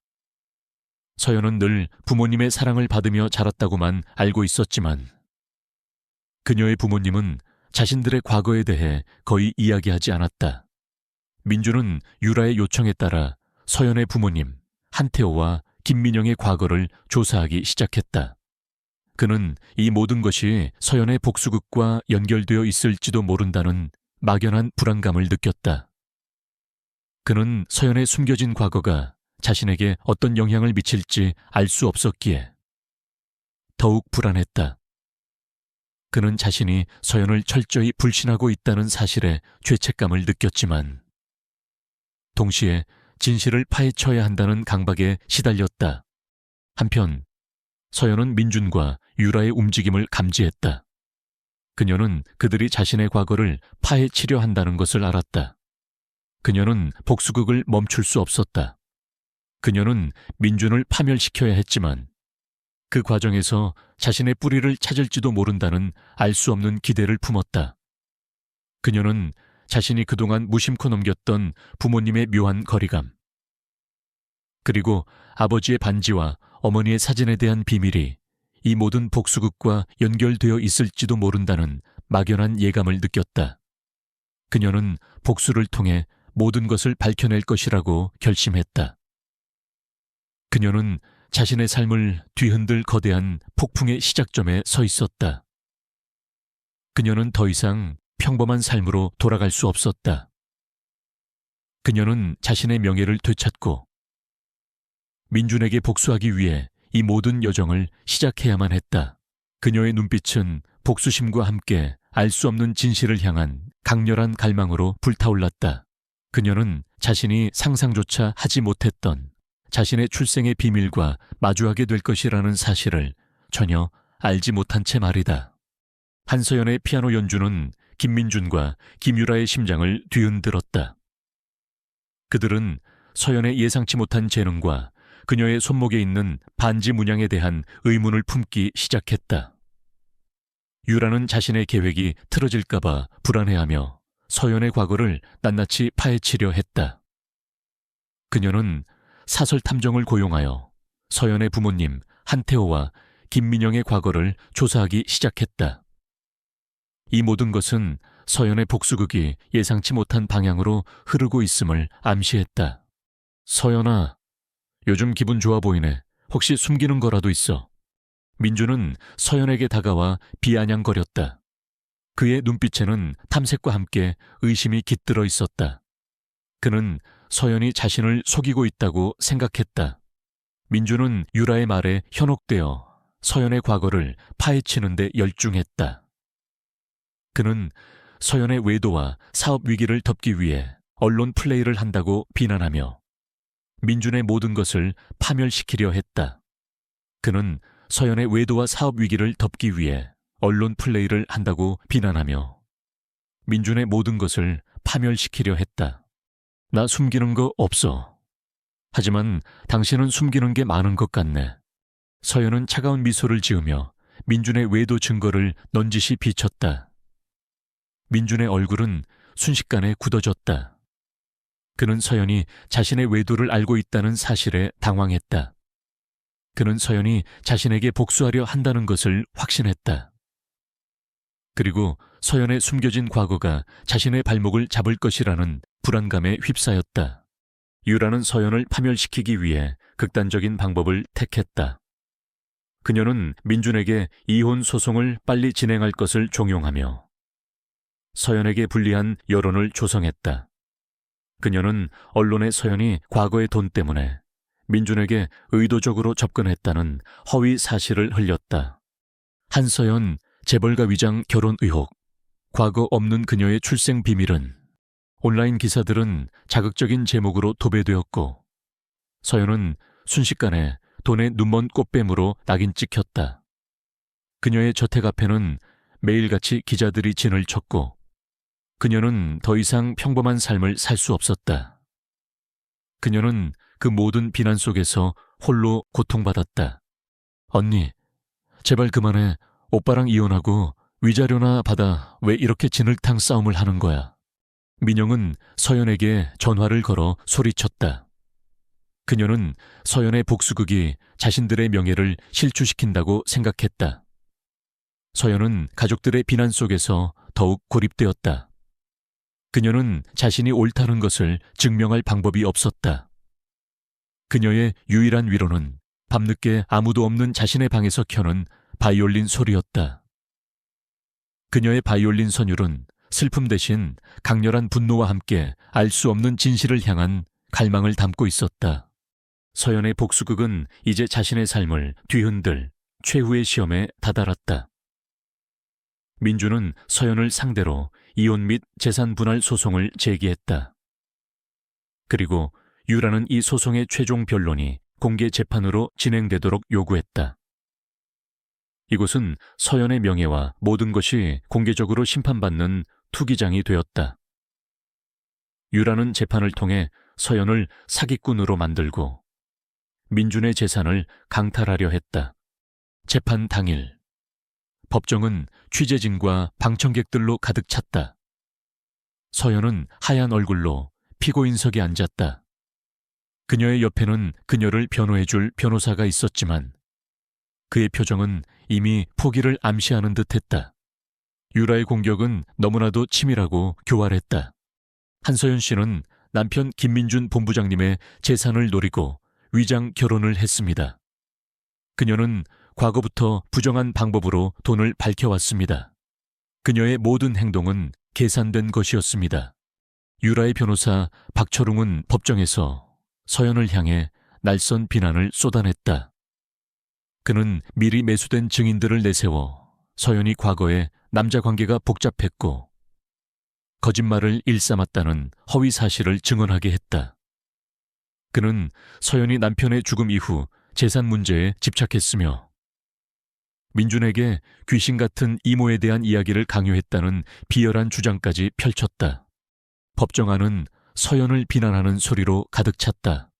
A: 서연은 늘 부모님의 사랑을 받으며 자랐다고만 알고 있었지만 그녀의 부모님은 자신들의 과거에 대해 거의 이야기하지 않았다. 민주는 유라의 요청에 따라 서연의 부모님 한태호와 김민영의 과거를 조사하기 시작했다. 그는 이 모든 것이 서연의 복수극과 연결되어 있을지도 모른다는 막연한 불안감을 느꼈다. 그는 서연의 숨겨진 과거가 자신에게 어떤 영향을 미칠지 알 수 없었기에 더욱 불안했다. 그는 자신이 서연을 철저히 불신하고 있다는 사실에 죄책감을 느꼈지만 동시에 진실을 파헤쳐야 한다는 강박에 시달렸다. 한편 서연은 민준과 유라의 움직임을 감지했다. 그녀는 그들이 자신의 과거를 파헤치려 한다는 것을 알았다. 그녀는 복수극을 멈출 수 없었다. 그녀는 민준을 파멸시켜야 했지만 그 과정에서 자신의 뿌리를 찾을지도 모른다는 알 수 없는 기대를 품었다. 그녀는 자신이 그동안 무심코 넘겼던 부모님의 묘한 거리감, 그리고 아버지의 반지와 어머니의 사진에 대한 비밀이 이 모든 복수극과 연결되어 있을지도 모른다는 막연한 예감을 느꼈다. 그녀는 복수를 통해 모든 것을 밝혀낼 것이라고 결심했다. 그녀는 자신의 삶을 뒤흔들 거대한 폭풍의 시작점에 서 있었다. 그녀는 더 이상 평범한 삶으로 돌아갈 수 없었다. 그녀는 자신의 명예를 되찾고 민준에게 복수하기 위해 이 모든 여정을 시작해야만 했다. 그녀의 눈빛은 복수심과 함께 알 수 없는 진실을 향한 강렬한 갈망으로 불타올랐다. 그녀는 자신이 상상조차 하지 못했던 자신의 출생의 비밀과 마주하게 될 것이라는 사실을 전혀 알지 못한 채 말이다. 한서연의 피아노 연주는 김민준과 김유라의 심장을 뒤흔들었다. 그들은 서연의 예상치 못한 재능과 그녀의 손목에 있는 반지 문양에 대한 의문을 품기 시작했다. 유라는 자신의 계획이 틀어질까봐 불안해하며 서연의 과거를 낱낱이 파헤치려 했다. 그녀는 사설 탐정을 고용하여 서연의 부모님 한태호와 김민영의 과거를 조사하기 시작했다. 이 모든 것은 서연의 복수극이 예상치 못한 방향으로 흐르고 있음을 암시했다. 서연아, 요즘 기분 좋아 보이네. 혹시 숨기는 거라도 있어? 민주는 서연에게 다가와 비아냥거렸다. 그의 눈빛에는 탐색과 함께 의심이 깃들어 있었다. 그는 서연이 자신을 속이고 있다고 생각했다. 민주는 유라의 말에 현혹되어 서연의 과거를 파헤치는 데 열중했다. 그는 서연의 외도와 사업 위기를 덮기 위해 언론 플레이를 한다고 비난하며 민준의 모든 것을 파멸시키려 했다. 그는 서연의 외도와 사업 위기를 덮기 위해 언론 플레이를 한다고 비난하며 민준의 모든 것을 파멸시키려 했다. 나 숨기는 거 없어. 하지만 당신은 숨기는 게 많은 것 같네. 서연은 차가운 미소를 지으며 민준의 외도 증거를 넌지시 비쳤다. 민준의 얼굴은 순식간에 굳어졌다. 그는 서연이 자신의 외도를 알고 있다는 사실에 당황했다. 그는 서연이 자신에게 복수하려 한다는 것을 확신했다. 그리고 서연의 숨겨진 과거가 자신의 발목을 잡을 것이라는 불안감에 휩싸였다. 유라는 서연을 파멸시키기 위해 극단적인 방법을 택했다. 그녀는 민준에게 이혼 소송을 빨리 진행할 것을 종용하며 서연에게 불리한 여론을 조성했다. 그녀는 언론에 서연이 과거의 돈 때문에 민준에게 의도적으로 접근했다는 허위 사실을 흘렸다. 한서연 재벌가 위장 결혼 의혹, 과거 없는 그녀의 출생 비밀은 온라인 기사들은 자극적인 제목으로 도배되었고 서연은 순식간에 돈의 눈먼 꽃뱀으로 낙인 찍혔다. 그녀의 저택 앞에는 매일같이 기자들이 진을 쳤고 그녀는 더 이상 평범한 삶을 살 수 없었다. 그녀는 그 모든 비난 속에서 홀로 고통받았다. 언니, 제발 그만해. 오빠랑 이혼하고 위자료나 받아. 왜 이렇게 진흙탕 싸움을 하는 거야? 민영은 서연에게 전화를 걸어 소리쳤다. 그녀는 서연의 복수극이 자신들의 명예를 실추시킨다고 생각했다. 서연은 가족들의 비난 속에서 더욱 고립되었다. 그녀는 자신이 옳다는 것을 증명할 방법이 없었다. 그녀의 유일한 위로는 밤늦게 아무도 없는 자신의 방에서 켜는 바이올린 소리였다. 그녀의 바이올린 선율은 슬픔 대신 강렬한 분노와 함께 알 수 없는 진실을 향한 갈망을 담고 있었다. 서연의 복수극은 이제 자신의 삶을 뒤흔들 최후의 시험에 다다랐다. 민주는 서연을 상대로 이혼 및 재산 분할 소송을 제기했다. 그리고 유라는 이 소송의 최종 변론이 공개 재판으로 진행되도록 요구했다. 이곳은 서연의 명예와 모든 것이 공개적으로 심판받는 투기장이 되었다. 유라는 재판을 통해 서연을 사기꾼으로 만들고 민준의 재산을 강탈하려 했다. 재판 당일, 법정은 취재진과 방청객들로 가득 찼다. 서연은 하얀 얼굴로 피고인석에 앉았다. 그녀의 옆에는 그녀를 변호해줄 변호사가 있었지만 그의 표정은 이미 포기를 암시하는 듯했다. 유라의 공격은 너무나도 치밀하고 교활했다. 한서연 씨는 남편 김민준 본부장님의 재산을 노리고 위장 결혼을 했습니다. 그녀는 과거부터 부정한 방법으로 돈을 밝혀왔습니다. 그녀의 모든 행동은 계산된 것이었습니다. 유라의 변호사 박철웅은 법정에서 서연을 향해 날선 비난을 쏟아냈다. 그는 미리 매수된 증인들을 내세워 서연이 과거에 남자 관계가 복잡했고 거짓말을 일삼았다는 허위 사실을 증언하게 했다. 그는 서연이 남편의 죽음 이후 재산 문제에 집착했으며 민준에게 귀신 같은 이모에 대한 이야기를 강요했다는 비열한 주장까지 펼쳤다. 법정 안은 서연을 비난하는 소리로 가득 찼다.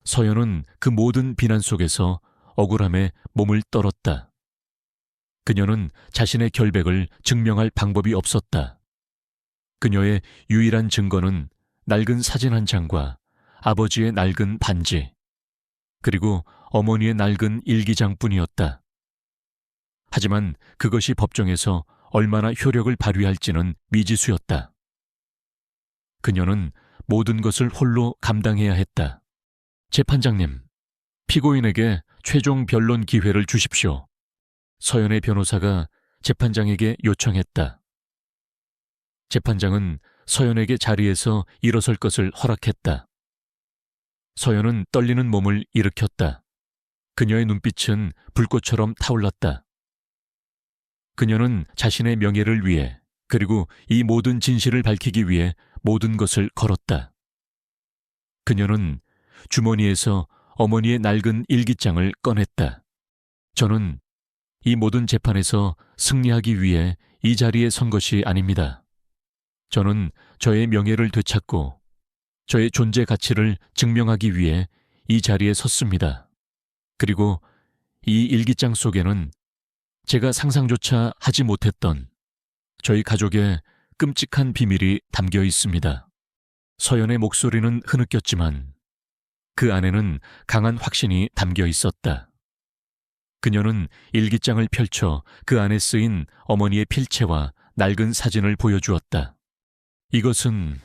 A: 서연은 그 모든 비난 속에서 억울함에 몸을 떨었다. 그녀는 자신의 결백을 증명할 방법이 없었다. 그녀의 유일한 증거는 낡은 사진 한 장과 아버지의 낡은 반지, 그리고 어머니의 낡은 일기장뿐이었다. 하지만 그것이 법정에서 얼마나 효력을 발휘할지는 미지수였다. 그녀는 모든 것을 홀로 감당해야 했다. 재판장님, 피고인에게 최종 변론 기회를 주십시오. 서연의 변호사가 재판장에게 요청했다. 재판장은 서연에게 자리에서 일어설 것을 허락했다. 서연은 떨리는 몸을 일으켰다. 그녀의 눈빛은 불꽃처럼 타올랐다. 그녀는 자신의 명예를 위해, 그리고 이 모든 진실을 밝히기 위해 모든 것을 걸었다. 그녀는 주머니에서 어머니의 낡은 일기장을 꺼냈다. 저는 이 모든 재판에서 승리하기 위해 이 자리에 선 것이 아닙니다. 저는 저의 명예를 되찾고 저의 존재 가치를 증명하기 위해 이 자리에 섰습니다. 그리고 이 일기장 속에는 제가 상상조차 하지 못했던 저희 가족의 끔찍한 비밀이 담겨 있습니다. 서연의 목소리는 흐느꼈지만 그 안에는 강한 확신이 담겨 있었다. 그녀는 일기장을 펼쳐 그 안에 쓰인 어머니의 필체와 낡은 사진을 보여주었다. 이것은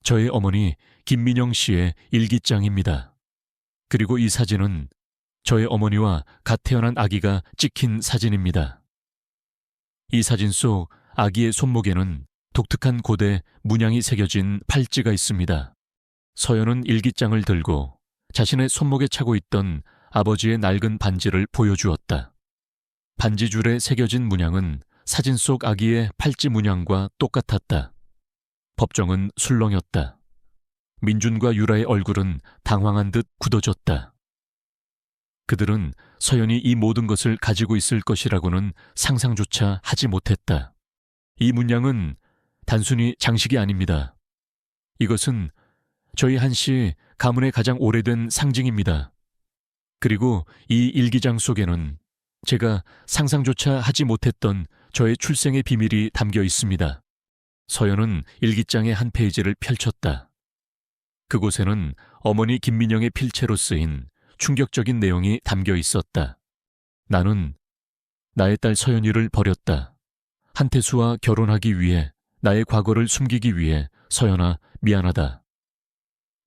A: 저의 어머니 김민영 씨의 일기장입니다. 그리고 이 사진은 저의 어머니와 갓 태어난 아기가 찍힌 사진입니다. 이 사진 속 아기의 손목에는 독특한 고대 문양이 새겨진 팔찌가 있습니다. 서연은 일기장을 들고 자신의 손목에 차고 있던 아버지의 낡은 반지를 보여주었다. 반지줄에 새겨진 문양은 사진 속 아기의 팔찌 문양과 똑같았다. 법정은 술렁였다. 민준과 유라의 얼굴은 당황한 듯 굳어졌다. 그들은 서연이 이 모든 것을 가지고 있을 것이라고는 상상조차 하지 못했다. 이 문양은 단순히 장식이 아닙니다. 이것은 저희 한씨 가문의 가장 오래된 상징입니다. 그리고 이 일기장 속에는 제가 상상조차 하지 못했던 저의 출생의 비밀이 담겨 있습니다. 서연은 일기장의 한 페이지를 펼쳤다. 그곳에는 어머니 김민영의 필체로 쓰인 충격적인 내용이 담겨 있었다. 나는 나의 딸 서연이를 버렸다. 한태수와 결혼하기 위해, 나의 과거를 숨기기 위해. 서연아, 미안하다.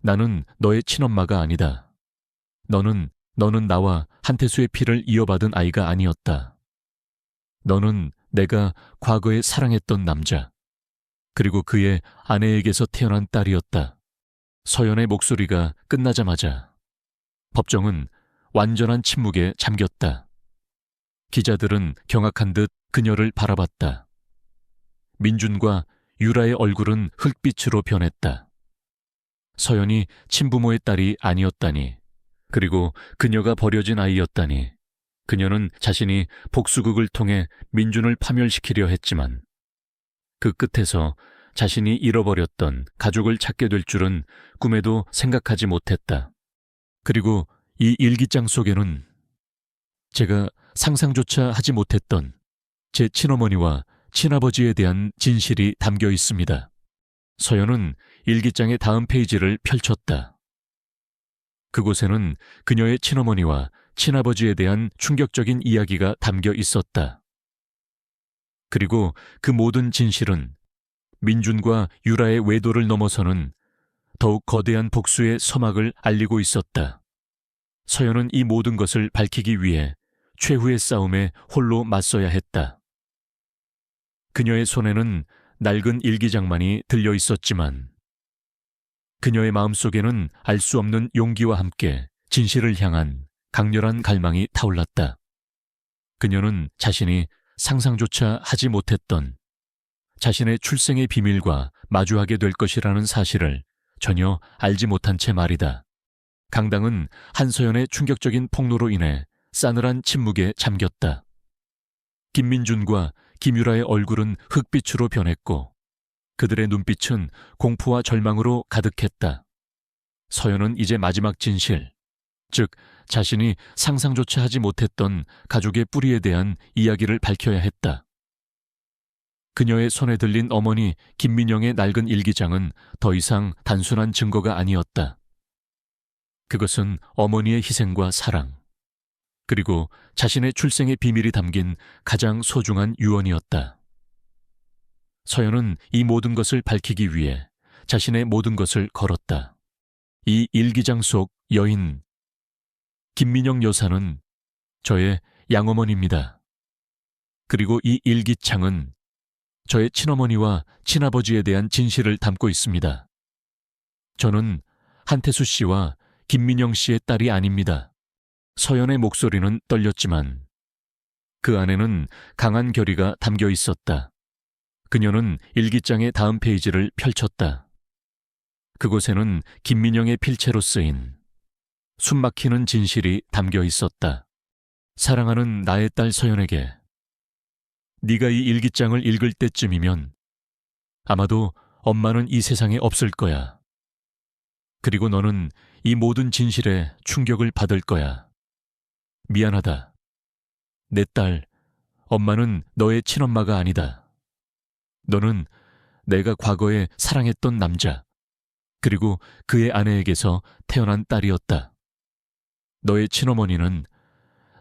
A: 나는 너의 친엄마가 아니다. 너는 나와 한태수의 피를 이어받은 아이가 아니었다. 너는 내가 과거에 사랑했던 남자, 그리고 그의 아내에게서 태어난 딸이었다. 서연의 목소리가 끝나자마자 법정은 완전한 침묵에 잠겼다. 기자들은 경악한 듯 그녀를 바라봤다. 민준과 유라의 얼굴은 흙빛으로 변했다. 서연이 친부모의 딸이 아니었다니, 그리고 그녀가 버려진 아이였다니. 그녀는 자신이 복수극을 통해 민준을 파멸시키려 했지만 그 끝에서 자신이 잃어버렸던 가족을 찾게 될 줄은 꿈에도 생각하지 못했다. 그리고 이 일기장 속에는 제가 상상조차 하지 못했던 제 친어머니와 친아버지에 대한 진실이 담겨 있습니다. 서연은 일기장의 다음 페이지를 펼쳤다. 그곳에는 그녀의 친어머니와 친아버지에 대한 충격적인 이야기가 담겨 있었다. 그리고 그 모든 진실은 민준과 유라의 외도를 넘어서는 더욱 거대한 복수의 서막을 알리고 있었다. 서연은 이 모든 것을 밝히기 위해 최후의 싸움에 홀로 맞서야 했다. 그녀의 손에는 낡은 일기장만이 들려 있었지만 그녀의 마음속에는 알 수 없는 용기와 함께 진실을 향한 강렬한 갈망이 타올랐다. 그녀는 자신이 상상조차 하지 못했던 자신의 출생의 비밀과 마주하게 될 것이라는 사실을 전혀 알지 못한 채 말이다. 강당은 한서연의 충격적인 폭로로 인해 싸늘한 침묵에 잠겼다. 김민준과 김유라의 얼굴은 흙빛으로 변했고 그들의 눈빛은 공포와 절망으로 가득했다. 서연은 이제 마지막 진실, 즉 자신이 상상조차 하지 못했던 가족의 뿌리에 대한 이야기를 밝혀야 했다. 그녀의 손에 들린 어머니 김민영의 낡은 일기장은 더 이상 단순한 증거가 아니었다. 그것은 어머니의 희생과 사랑, 그리고 자신의 출생의 비밀이 담긴 가장 소중한 유언이었다. 서연은 이 모든 것을 밝히기 위해 자신의 모든 것을 걸었다. 이 일기장 속 여인 김민영 여사는 저의 양어머니입니다. 그리고 이 일기장은 저의 친어머니와 친아버지에 대한 진실을 담고 있습니다. 저는 한태수 씨와 김민영 씨의 딸이 아닙니다. 서연의 목소리는 떨렸지만 그 안에는 강한 결의가 담겨 있었다. 그녀는 일기장의 다음 페이지를 펼쳤다. 그곳에는 김민영의 필체로 쓰인 숨막히는 진실이 담겨 있었다. 사랑하는 나의 딸 서연에게, 네가 이 일기장을 읽을 때쯤이면 아마도 엄마는 이 세상에 없을 거야. 그리고 너는 이 모든 진실에 충격을 받을 거야. 미안하다. 내 딸, 엄마는 너의 친엄마가 아니다. 너는 내가 과거에 사랑했던 남자, 그리고 그의 아내에게서 태어난 딸이었다. 너의 친어머니는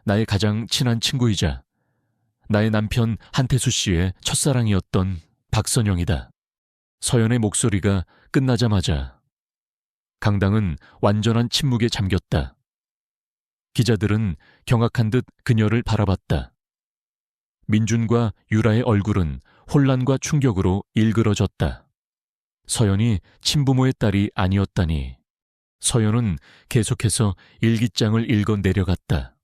A: 나의 가장 친한 친구이자 나의 남편 한태수 씨의 첫사랑이었던 박선영이다. 서연의 목소리가 끝나자마자 강당은 완전한 침묵에 잠겼다. 기자들은 경악한 듯 그녀를 바라봤다. 민준과 유라의 얼굴은 혼란과 충격으로 일그러졌다. 서연이 친부모의 딸이 아니었다니. 서연은 계속해서 일기장을 읽어 내려갔다.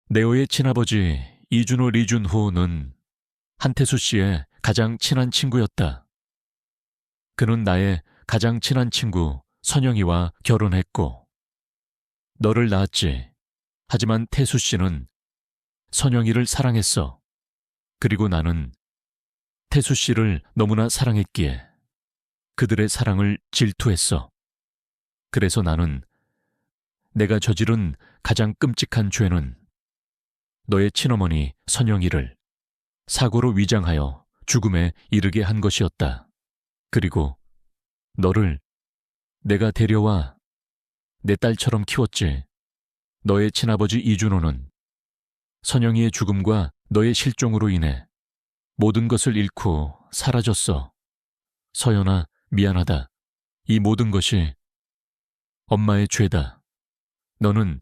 A: 네오의 친아버지 이준호 리준호는 한태수 씨의 가장 친한 친구였다. 그는 나의 가장 친한 친구 선영이와 결혼했고 너를 낳았지. 하지만 태수 씨는 선영이를 사랑했어. 그리고 나는 태수 씨를 너무나 사랑했기에 그들의 사랑을 질투했어. 그래서 나는 내가 저지른 가장 끔찍한 죄는 너의 친어머니 선영이를 사고로 위장하여 죽음에 이르게 한 것이었다. 그리고 너를 내가 데려와 내 딸처럼 키웠지. 너의 친아버지 이준호는 선영이의 죽음과 너의 실종으로 인해 모든 것을 잃고 사라졌어. 서연아, 미안하다. 이 모든 것이 엄마의 죄다. 너는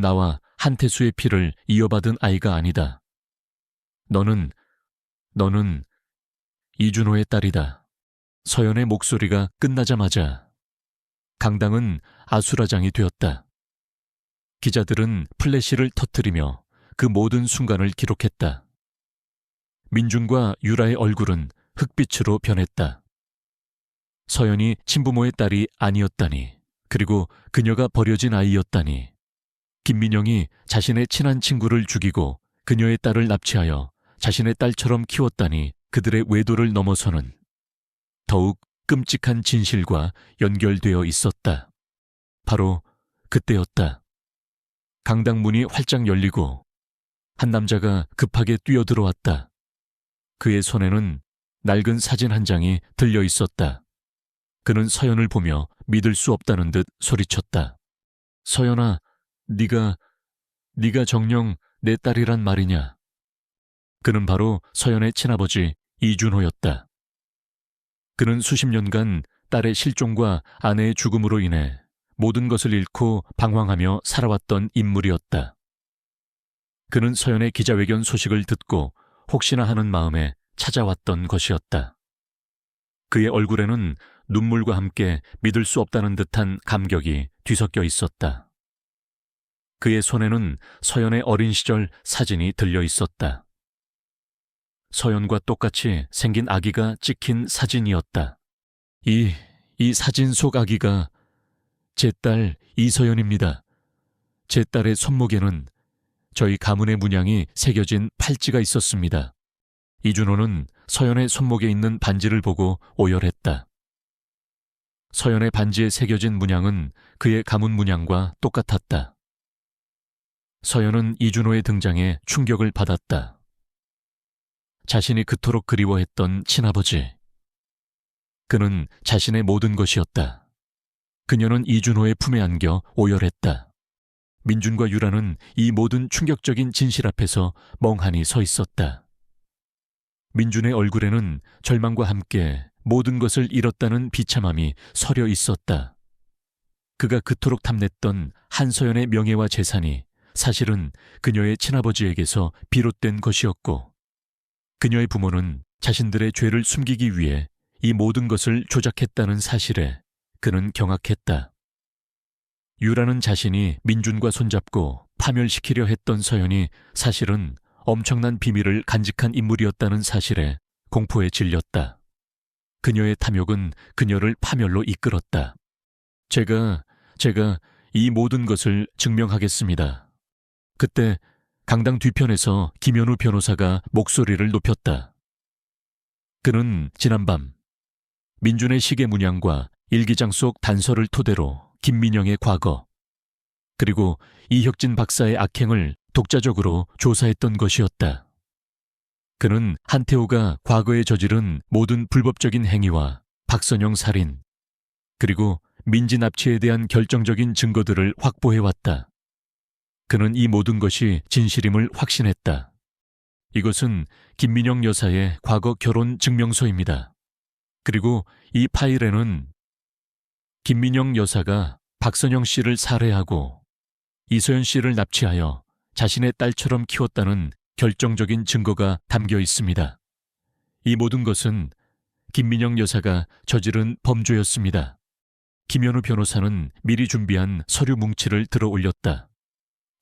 A: 나와 한태수의 피를 이어받은 아이가 아니다. 너는 이준호의 딸이다. 서연의 목소리가 끝나자마자 강당은 아수라장이 되었다. 기자들은 플래시를 터뜨리며 그 모든 순간을 기록했다. 민준과 유라의 얼굴은 흑빛으로 변했다. 서연이 친부모의 딸이 아니었다니, 그리고 그녀가 버려진 아이였다니, 김민영이 자신의 친한 친구를 죽이고 그녀의 딸을 납치하여 자신의 딸처럼 키웠다니 그들의 외도를 넘어서는 더욱 끔찍한 진실과 연결되어 있었다. 바로 그때였다. 강당 문이 활짝 열리고 한 남자가 급하게 뛰어들어왔다. 그의 손에는 낡은 사진 한 장이 들려 있었다. 그는 서연을 보며 믿을 수 없다는 듯 소리쳤다. 서연아, 네가 정녕 내 딸이란 말이냐? 그는 바로 서연의 친아버지 이준호였다. 그는 수십 년간 딸의 실종과 아내의 죽음으로 인해 모든 것을 잃고 방황하며 살아왔던 인물이었다. 그는 서연의 기자회견 소식을 듣고 혹시나 하는 마음에 찾아왔던 것이었다. 그의 얼굴에는 눈물과 함께 믿을 수 없다는 듯한 감격이 뒤섞여 있었다. 그의 손에는 서연의 어린 시절 사진이 들려 있었다. 서연과 똑같이 생긴 아기가 찍힌 사진이었다. 이 사진 속 아기가 제 딸 이서연입니다. 제 딸의 손목에는 저희 가문의 문양이 새겨진 팔찌가 있었습니다. 이준호는 서연의 손목에 있는 반지를 보고 오열했다. 서연의 반지에 새겨진 문양은 그의 가문 문양과 똑같았다. 서연은 이준호의 등장에 충격을 받았다. 자신이 그토록 그리워했던 친아버지. 그는 자신의 모든 것이었다. 그녀는 이준호의 품에 안겨 오열했다. 민준과 유라는 이 모든 충격적인 진실 앞에서 멍하니 서 있었다. 민준의 얼굴에는 절망과 함께 모든 것을 잃었다는 비참함이 서려 있었다. 그가 그토록 탐냈던 한서연의 명예와 재산이 사실은 그녀의 친아버지에게서 비롯된 것이었고, 그녀의 부모는 자신들의 죄를 숨기기 위해 이 모든 것을 조작했다는 사실에 그는 경악했다. 유라는 자신이 민준과 손잡고 파멸시키려 했던 서연이 사실은 엄청난 비밀을 간직한 인물이었다는 사실에 공포에 질렸다. 그녀의 탐욕은 그녀를 파멸로 이끌었다. 제가 이 모든 것을 증명하겠습니다. 그때 강당 뒤편에서 김현우 변호사가 목소리를 높였다. 그는 지난밤 민준의 시계 문양과 일기장 속 단서를 토대로 김민영의 과거, 그리고 이혁진 박사의 악행을 독자적으로 조사했던 것이었다. 그는 한태호가 과거에 저지른 모든 불법적인 행위와 박선영 살인, 그리고 민지 납치에 대한 결정적인 증거들을 확보해왔다. 그는 이 모든 것이 진실임을 확신했다. 이것은 김민영 여사의 과거 결혼 증명서입니다. 그리고 이 파일에는 김민영 여사가 박선영 씨를 살해하고 이서연 씨를 납치하여 자신의 딸처럼 키웠다는 결정적인 증거가 담겨 있습니다. 이 모든 것은 김민영 여사가 저지른 범죄였습니다. 김현우 변호사는 미리 준비한 서류 뭉치를 들어 올렸다.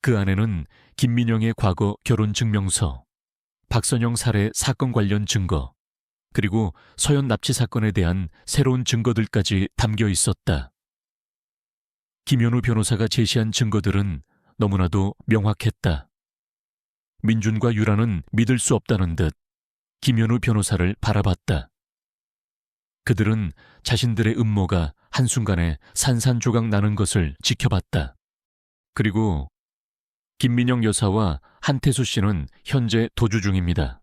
A: 그 안에는 김민영의 과거 결혼 증명서, 박선영 살해 사건 관련 증거, 그리고 서연 납치 사건에 대한 새로운 증거들까지 담겨 있었다. 김현우 변호사가 제시한 증거들은 너무나도 명확했다. 민준과 유라는 믿을 수 없다는 듯 김현우 변호사를 바라봤다. 그들은 자신들의 음모가 한순간에 산산조각 나는 것을 지켜봤다. 그리고 김민영 여사와 한태수 씨는 현재 도주 중입니다.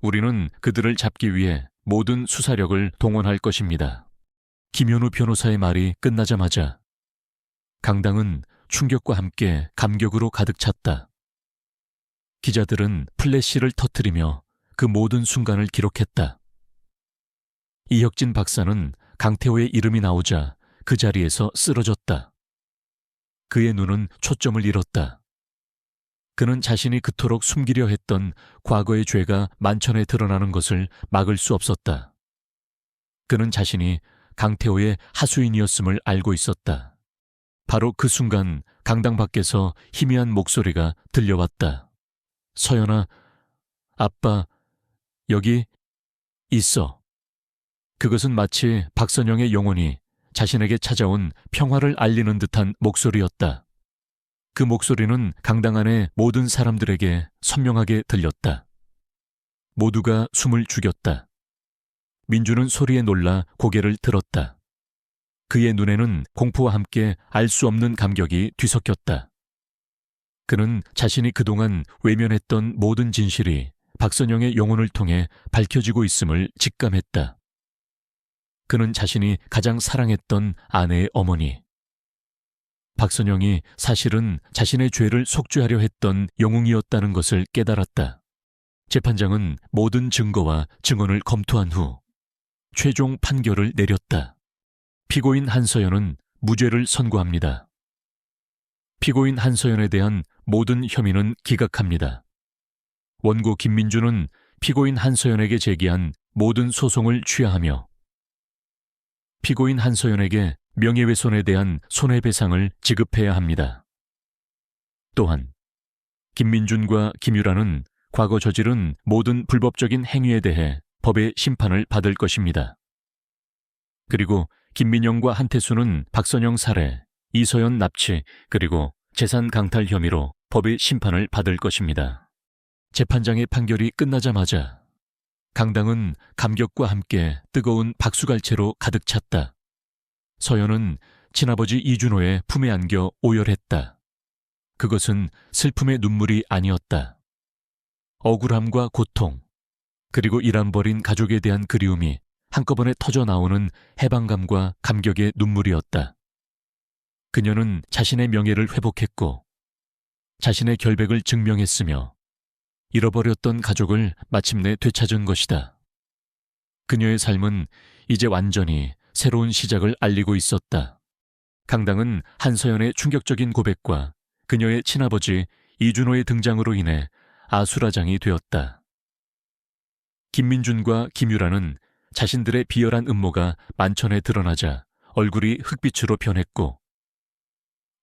A: 우리는 그들을 잡기 위해 모든 수사력을 동원할 것입니다. 김현우 변호사의 말이 끝나자마자 강당은 충격과 함께 감격으로 가득 찼다. 기자들은 플래시를 터뜨리며 그 모든 순간을 기록했다. 이혁진 박사는 강태호의 이름이 나오자 그 자리에서 쓰러졌다. 그의 눈은 초점을 잃었다. 그는 자신이 그토록 숨기려 했던 과거의 죄가 만천에 드러나는 것을 막을 수 없었다. 그는 자신이 강태호의 하수인이었음을 알고 있었다. 바로 그 순간 강당 밖에서 희미한 목소리가 들려왔다. 서연아, 아빠, 여기 있어. 그것은 마치 박선영의 영혼이 자신에게 찾아온 평화를 알리는 듯한 목소리였다. 그 목소리는 강당 안의 모든 사람들에게 선명하게 들렸다. 모두가 숨을 죽였다. 민주는 소리에 놀라 고개를 들었다. 그의 눈에는 공포와 함께 알 수 없는 감격이 뒤섞였다. 그는 자신이 그동안 외면했던 모든 진실이 박선영의 영혼을 통해 밝혀지고 있음을 직감했다. 그는 자신이 가장 사랑했던 아내의 어머니, 박선영이 사실은 자신의 죄를 속죄하려 했던 영웅이었다는 것을 깨달았다. 재판장은 모든 증거와 증언을 검토한 후 최종 판결을 내렸다. 피고인 한서연은 무죄를 선고합니다. 피고인 한서연에 대한 모든 혐의는 기각합니다. 원고 김민주는 피고인 한서연에게 제기한 모든 소송을 취하하며 피고인 한서연에게 명예훼손에 대한 손해배상을 지급해야 합니다. 또한 김민준과 김유라는 과거 저지른 모든 불법적인 행위에 대해 법의 심판을 받을 것입니다. 그리고 김민영과 한태수는 박선영 살해, 이서연 납치, 그리고 재산 강탈 혐의로 법의 심판을 받을 것입니다. 재판장의 판결이 끝나자마자 강당은 감격과 함께 뜨거운 박수갈채로 가득 찼다. 서연은 친아버지 이준호의 품에 안겨 오열했다. 그것은 슬픔의 눈물이 아니었다. 억울함과 고통, 그리고 잃어버린 가족에 대한 그리움이 한꺼번에 터져 나오는 해방감과 감격의 눈물이었다. 그녀는 자신의 명예를 회복했고 자신의 결백을 증명했으며 잃어버렸던 가족을 마침내 되찾은 것이다. 그녀의 삶은 이제 완전히 새로운 시작을 알리고 있었다. 강당은 한서연의 충격적인 고백과 그녀의 친아버지 이준호의 등장으로 인해 아수라장이 되었다. 김민준과 김유라는 자신들의 비열한 음모가 만천에 드러나자 얼굴이 흑빛으로 변했고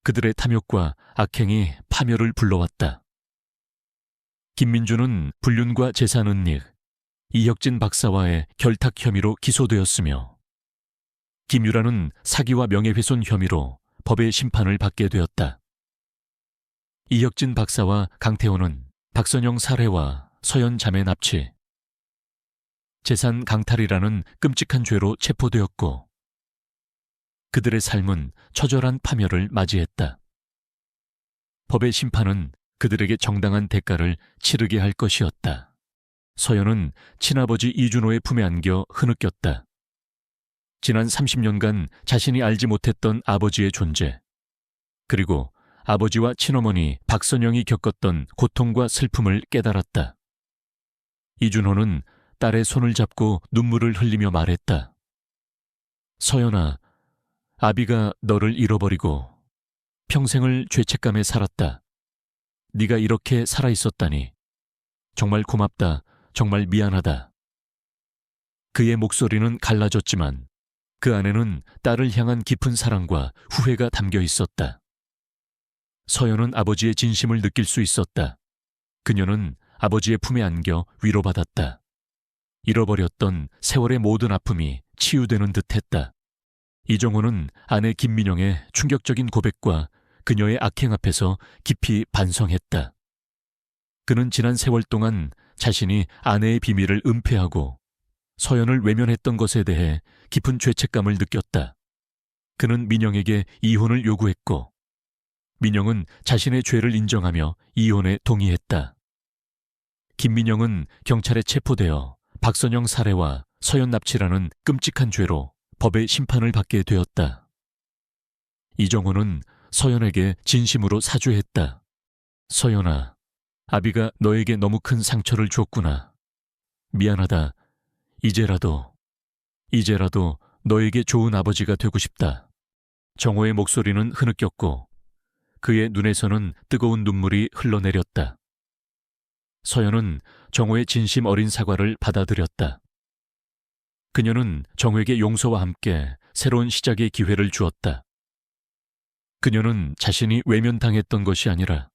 A: 그들의 탐욕과 악행이 파멸을 불러왔다. 김민주는 불륜과 재산 은닉, 이혁진 박사와의 결탁 혐의로 기소되었으며 김유라는 사기와 명예훼손 혐의로 법의 심판을 받게 되었다. 이혁진 박사와 강태호는 박선영 살해와 서연 자매 납치, 재산 강탈이라는 끔찍한 죄로 체포되었고 그들의 삶은 처절한 파멸을 맞이했다. 법의 심판은 그들에게 정당한 대가를 치르게 할 것이었다. 서연은 친아버지 이준호의 품에 안겨 흐느꼈다. 지난 30년간 자신이 알지 못했던 아버지의 존재, 그리고 아버지와 친어머니 박선영이 겪었던 고통과 슬픔을 깨달았다. 이준호는 딸의 손을 잡고 눈물을 흘리며 말했다. 서연아, 아비가 너를 잃어버리고 평생을 죄책감에 살았다. 네가 이렇게 살아있었다니. 정말 고맙다. 정말 미안하다. 그의 목소리는 갈라졌지만 그 안에는 딸을 향한 깊은 사랑과 후회가 담겨 있었다. 서연은 아버지의 진심을 느낄 수 있었다. 그녀는 아버지의 품에 안겨 위로받았다. 잃어버렸던 세월의 모든 아픔이 치유되는 듯했다. 이정호는 아내 김민영의 충격적인 고백과 그녀의 악행 앞에서 깊이 반성했다. 그는 지난 세월 동안 자신이 아내의 비밀을 은폐하고 서연을 외면했던 것에 대해 깊은 죄책감을 느꼈다. 그는 민영에게 이혼을 요구했고 민영은 자신의 죄를 인정하며 이혼에 동의했다. 김민영은 경찰에 체포되어 박선영 살해와 서연 납치라는 끔찍한 죄로 법의 심판을 받게 되었다. 이정호는 서연에게 진심으로 사죄했다. 서연아, 아비가 너에게 너무 큰 상처를 줬구나. 미안하다. 이제라도 너에게 좋은 아버지가 되고 싶다. 정호의 목소리는 흐느꼈고 그의 눈에서는 뜨거운 눈물이 흘러내렸다. 서연은 정호의 진심 어린 사과를 받아들였다. 그녀는 정호에게 용서와 함께 새로운 시작의 기회를 주었다. 그녀는 자신이 외면당했던 것이 아니라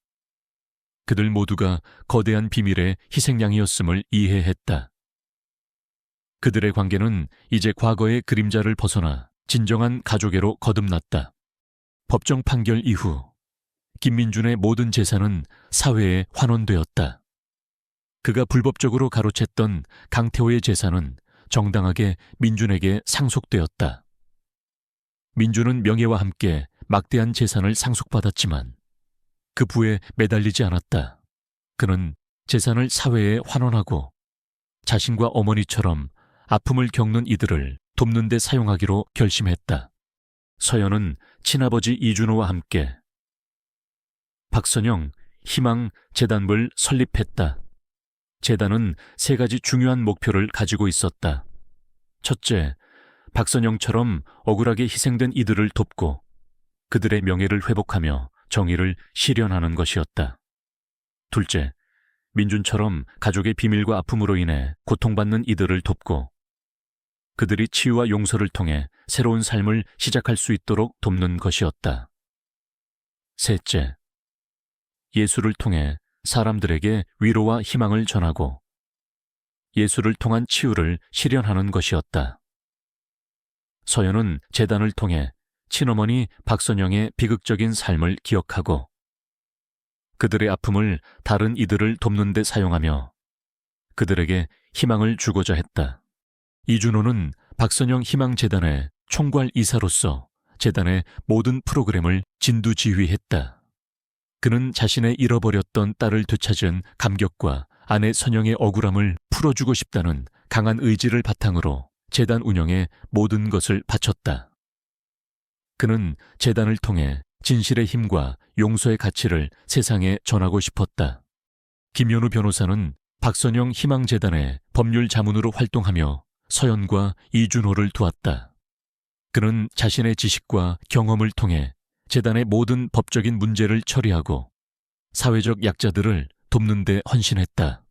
A: 그들 모두가 거대한 비밀의 희생양이었음을 이해했다. 그들의 관계는 이제 과거의 그림자를 벗어나 진정한 가족애로 거듭났다. 법정 판결 이후 김민준의 모든 재산은 사회에 환원되었다. 그가 불법적으로 가로챘던 강태호의 재산은 정당하게 민준에게 상속되었다. 민준은 명예와 함께 막대한 재산을 상속받았지만 그 부에 매달리지 않았다. 그는 재산을 사회에 환원하고 자신과 어머니처럼 아픔을 겪는 이들을 돕는 데 사용하기로 결심했다. 서연은 친아버지 이준호와 함께 박선영 희망재단을 설립했다. 재단은 3가지 중요한 목표를 가지고 있었다. 첫째, 박선영처럼 억울하게 희생된 이들을 돕고 그들의 명예를 회복하며 정의를 실현하는 것이었다. 둘째, 민준처럼 가족의 비밀과 아픔으로 인해 고통받는 이들을 돕고 그들이 치유와 용서를 통해 새로운 삶을 시작할 수 있도록 돕는 것이었다. 셋째, 예술을 통해 사람들에게 위로와 희망을 전하고 예술을 통한 치유를 실현하는 것이었다. 서연은 재단을 통해 친어머니 박선영의 비극적인 삶을 기억하고 그들의 아픔을 다른 이들을 돕는 데 사용하며 그들에게 희망을 주고자 했다. 이준호는 박선영 희망재단의 총괄 이사로서 재단의 모든 프로그램을 진두지휘했다. 그는 자신의 잃어버렸던 딸을 되찾은 감격과 아내 선영의 억울함을 풀어주고 싶다는 강한 의지를 바탕으로 재단 운영에 모든 것을 바쳤다. 그는 재단을 통해 진실의 힘과 용서의 가치를 세상에 전하고 싶었다. 김현우 변호사는 박선영 희망재단의 법률 자문으로 활동하며 서연과 이준호를 도왔다. 그는 자신의 지식과 경험을 통해 재단의 모든 법적인 문제를 처리하고 사회적 약자들을 돕는 데 헌신했다.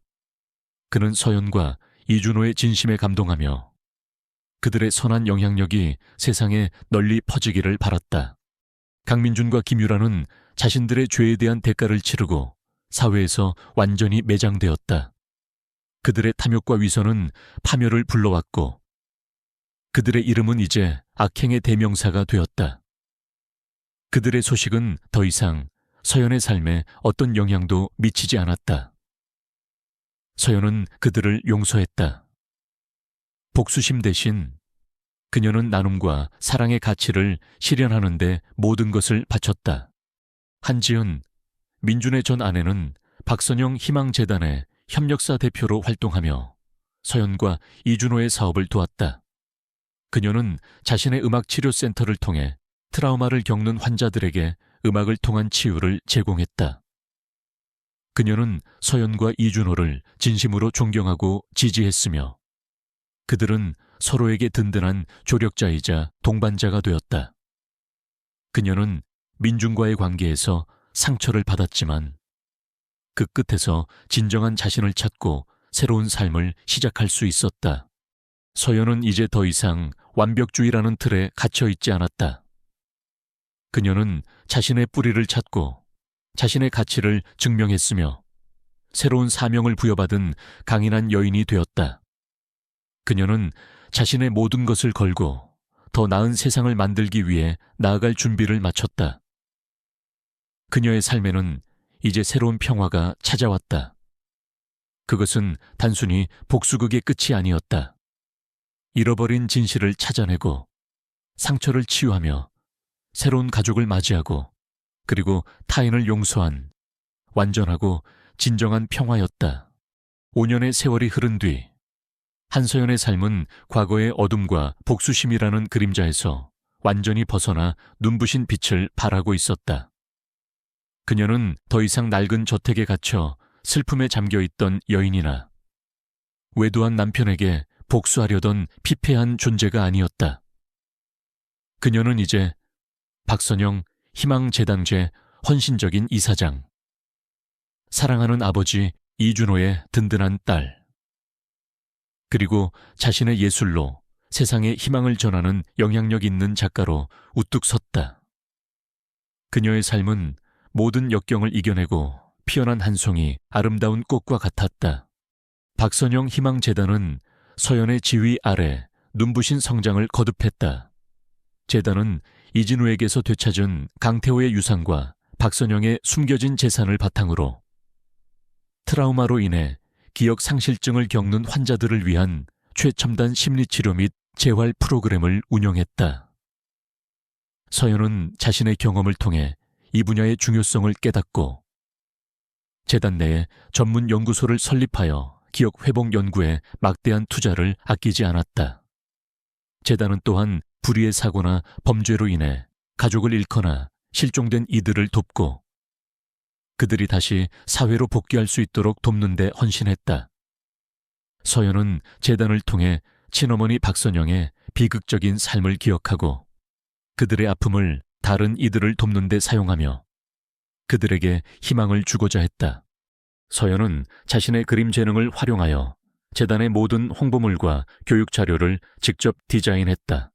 A: 그는 서연과 이준호의 진심에 감동하며 그들의 선한 영향력이 세상에 널리 퍼지기를 바랐다. 강민준과 김유라는 자신들의 죄에 대한 대가를 치르고 사회에서 완전히 매장되었다. 그들의 탐욕과 위선은 파멸을 불러왔고 그들의 이름은 이제 악행의 대명사가 되었다. 그들의 소식은 더 이상 서연의 삶에 어떤 영향도 미치지 않았다. 서연은 그들을 용서했다. 복수심 대신 그녀는 나눔과 사랑의 가치를 실현하는 데 모든 것을 바쳤다. 한지은, 민준의 전 아내는 박선영 희망재단의 협력사 대표로 활동하며 서연과 이준호의 사업을 도왔다. 그녀는 자신의 음악치료센터를 통해 트라우마를 겪는 환자들에게 음악을 통한 치유를 제공했다. 그녀는 서연과 이준호를 진심으로 존경하고 지지했으며 그들은 서로에게 든든한 조력자이자 동반자가 되었다. 그녀는 민준과의 관계에서 상처를 받았지만 그 끝에서 진정한 자신을 찾고 새로운 삶을 시작할 수 있었다. 서연은 이제 더 이상 완벽주의라는 틀에 갇혀 있지 않았다. 그녀는 자신의 뿌리를 찾고 자신의 가치를 증명했으며 새로운 사명을 부여받은 강인한 여인이 되었다. 그녀는 자신의 모든 것을 걸고 더 나은 세상을 만들기 위해 나아갈 준비를 마쳤다. 그녀의 삶에는 이제 새로운 평화가 찾아왔다. 그것은 단순히 복수극의 끝이 아니었다. 잃어버린 진실을 찾아내고 상처를 치유하며 새로운 가족을 맞이하고 그리고 타인을 용서한 완전하고 진정한 평화였다. 5년의 세월이 흐른 뒤 한서연의 삶은 과거의 어둠과 복수심이라는 그림자에서 완전히 벗어나 눈부신 빛을 발하고 있었다. 그녀는 더 이상 낡은 저택에 갇혀 슬픔에 잠겨있던 여인이나 외도한 남편에게 복수하려던 피폐한 존재가 아니었다. 그녀는 이제 박선영 희망재단제 헌신적인 이사장, 사랑하는 아버지 이준호의 든든한 딸, 그리고 자신의 예술로 세상에 희망을 전하는 영향력 있는 작가로 우뚝 섰다. 그녀의 삶은 모든 역경을 이겨내고 피어난 한 송이 아름다운 꽃과 같았다. 박선영 희망재단은 서연의 지휘 아래 눈부신 성장을 거듭했다. 재단은 이진우에게서 되찾은 강태호의 유산과 박선영의 숨겨진 재산을 바탕으로 트라우마로 인해 기억 상실증을 겪는 환자들을 위한 최첨단 심리치료 및 재활 프로그램을 운영했다. 서연은 자신의 경험을 통해 이 분야의 중요성을 깨닫고 재단 내에 전문 연구소를 설립하여 기억 회복 연구에 막대한 투자를 아끼지 않았다. 재단은 또한 불의의 사고나 범죄로 인해 가족을 잃거나 실종된 이들을 돕고 그들이 다시 사회로 복귀할 수 있도록 돕는 데 헌신했다. 서연은 재단을 통해 친어머니 박선영의 비극적인 삶을 기억하고 그들의 아픔을 다른 이들을 돕는 데 사용하며 그들에게 희망을 주고자 했다. 서연은 자신의 그림 재능을 활용하여 재단의 모든 홍보물과 교육 자료를 직접 디자인했다.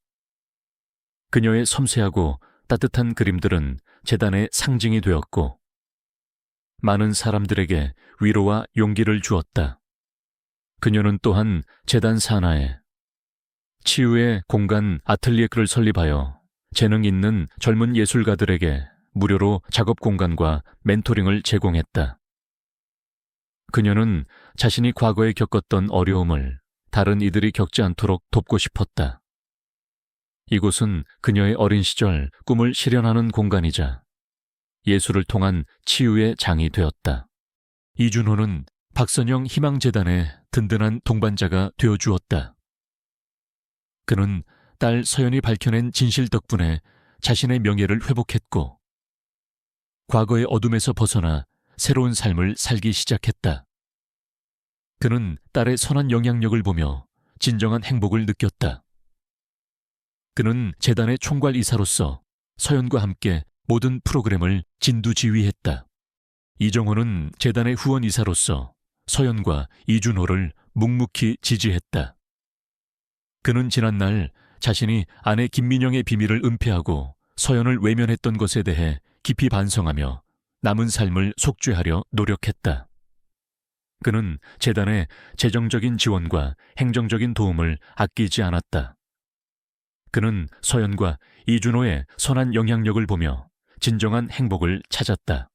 A: 그녀의 섬세하고 따뜻한 그림들은 재단의 상징이 되었고 많은 사람들에게 위로와 용기를 주었다. 그녀는 또한 재단 산하에 치유의 공간 아틀리에를 설립하여 재능 있는 젊은 예술가들에게 무료로 작업 공간과 멘토링을 제공했다. 그녀는 자신이 과거에 겪었던 어려움을 다른 이들이 겪지 않도록 돕고 싶었다. 이곳은 그녀의 어린 시절 꿈을 실현하는 공간이자 예술을 통한 치유의 장이 되었다. 이준호는 박선영 희망재단의 든든한 동반자가 되어주었다. 그는 딸 서연이 밝혀낸 진실 덕분에 자신의 명예를 회복했고 과거의 어둠에서 벗어나 새로운 삶을 살기 시작했다. 그는 딸의 선한 영향력을 보며 진정한 행복을 느꼈다. 그는 재단의 총괄 이사로서 서연과 함께 모든 프로그램을 진두지휘했다. 이정호는 재단의 후원 이사로서 서연과 이준호를 묵묵히 지지했다. 그는 지난날 자신이 아내 김민영의 비밀을 은폐하고 서연을 외면했던 것에 대해 깊이 반성하며 남은 삶을 속죄하려 노력했다. 그는 재단의 재정적인 지원과 행정적인 도움을 아끼지 않았다. 그는 서연과 이준호의 선한 영향력을 보며 진정한 행복을 찾았다.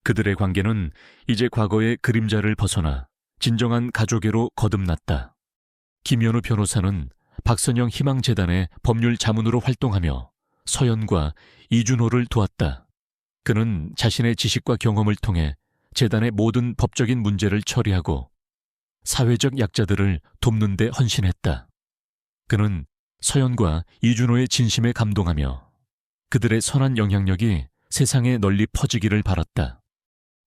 A: 그들의 관계는 이제 과거의 그림자를 벗어나 진정한 가족애로 거듭났다. 김현우 변호사는 박선영 희망재단의 법률 자문으로 활동하며 서연과 이준호를 도왔다. 그는 자신의 지식과 경험을 통해 재단의 모든 법적인 문제를 처리하고 사회적 약자들을 돕는 데 헌신했다. 그는 서연과 이준호의 진심에 감동하며 그들의 선한 영향력이 세상에 널리 퍼지기를 바랐다.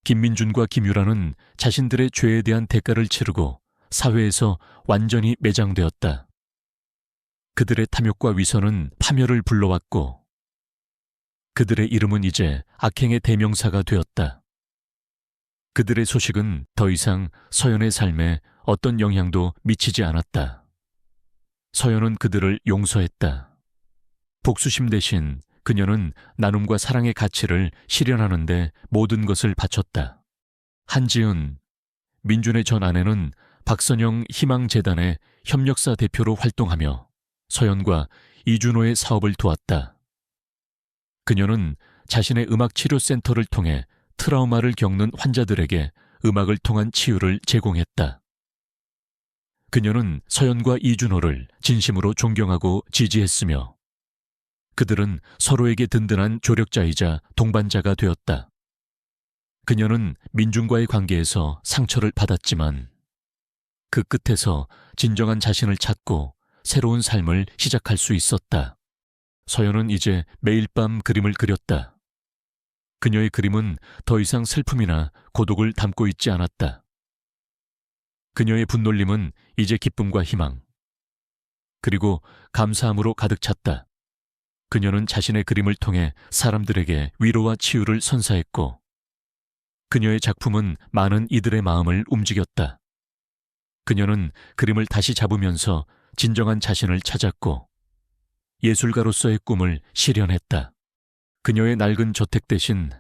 A: 김민준과 김유라는 자신들의 죄에 대한 대가를 치르고 사회에서 완전히 매장되었다. 그들의 탐욕과 위선은 파멸을 불러왔고 그들의 이름은 이제 악행의 대명사가 되었다. 그들의 소식은 더 이상 서연의 삶에 어떤 영향도 미치지 않았다. 서연은 그들을 용서했다. 복수심 대신 그녀는 나눔과 사랑의 가치를 실현하는 데 모든 것을 바쳤다. 한지은, 민준의 전 아내는 박선영 희망재단의 협력사 대표로 활동하며 서연과 이준호의 사업을 도왔다. 그녀는 자신의 음악치료센터를 통해 트라우마를 겪는 환자들에게 음악을 통한 치유를 제공했다. 그녀는 서연과 이준호를 진심으로 존경하고 지지했으며 그들은 서로에게 든든한 조력자이자 동반자가 되었다. 그녀는 민준과의 관계에서 상처를 받았지만 그 끝에서 진정한 자신을 찾고 새로운 삶을 시작할 수 있었다. 서연은 이제 매일 밤 그림을 그렸다. 그녀의 그림은 더 이상 슬픔이나 고독을 담고 있지 않았다. 그녀의 분놀림은 이제 기쁨과 희망, 그리고 감사함으로 가득 찼다. 그녀는 자신의 그림을 통해 사람들에게 위로와 치유를 선사했고, 그녀의 작품은 많은 이들의 마음을 움직였다. 그녀는 그림을 다시 잡으면서 진정한 자신을 찾았고, 예술가로서의 꿈을 실현했다. 그녀의 낡은 저택 대신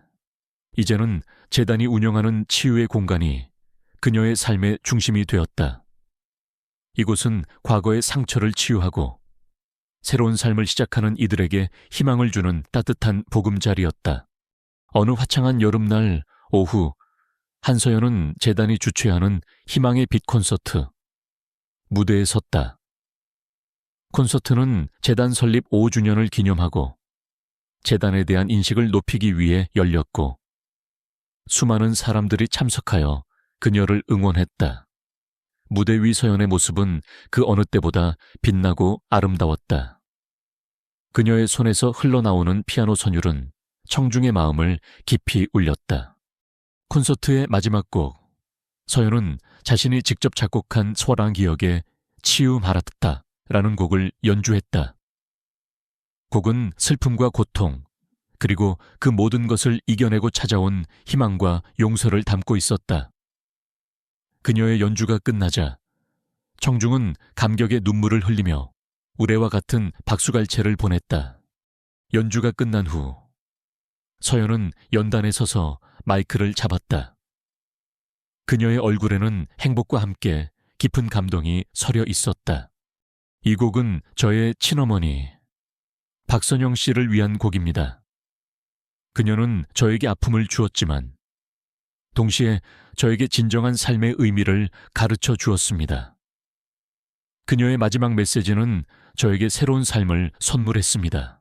A: 이제는 재단이 운영하는 치유의 공간이 그녀의 삶의 중심이 되었다. 이곳은 과거의 상처를 치유하고 새로운 삶을 시작하는 이들에게 희망을 주는 따뜻한 보금자리였다. 어느 화창한 여름날 오후, 한서연은 재단이 주최하는 희망의 빛 콘서트 무대에 섰다. 콘서트는 재단 설립 5주년을 기념하고 재단에 대한 인식을 높이기 위해 열렸고, 수많은 사람들이 참석하여 그녀를 응원했다. 무대 위 서연의 모습은 그 어느 때보다 빛나고 아름다웠다. 그녀의 손에서 흘러나오는 피아노 선율은 청중의 마음을 깊이 울렸다. 콘서트의 마지막 곡, 서연은 자신이 직접 작곡한 소랑 기억의 치유 말았다 라는 곡을 연주했다. 곡은 슬픔과 고통, 그리고 그 모든 것을 이겨내고 찾아온 희망과 용서를 담고 있었다. 그녀의 연주가 끝나자 청중은 감격의 눈물을 흘리며 우레와 같은 박수갈채를 보냈다. 연주가 끝난 후 서연은 연단에 서서 마이크를 잡았다. 그녀의 얼굴에는 행복과 함께 깊은 감동이 서려 있었다. 이 곡은 저의 친어머니 박선영 씨를 위한 곡입니다. 그녀는 저에게 아픔을 주었지만 동시에 저에게 진정한 삶의 의미를 가르쳐 주었습니다. 그녀의 마지막 메시지는 저에게 새로운 삶을 선물했습니다.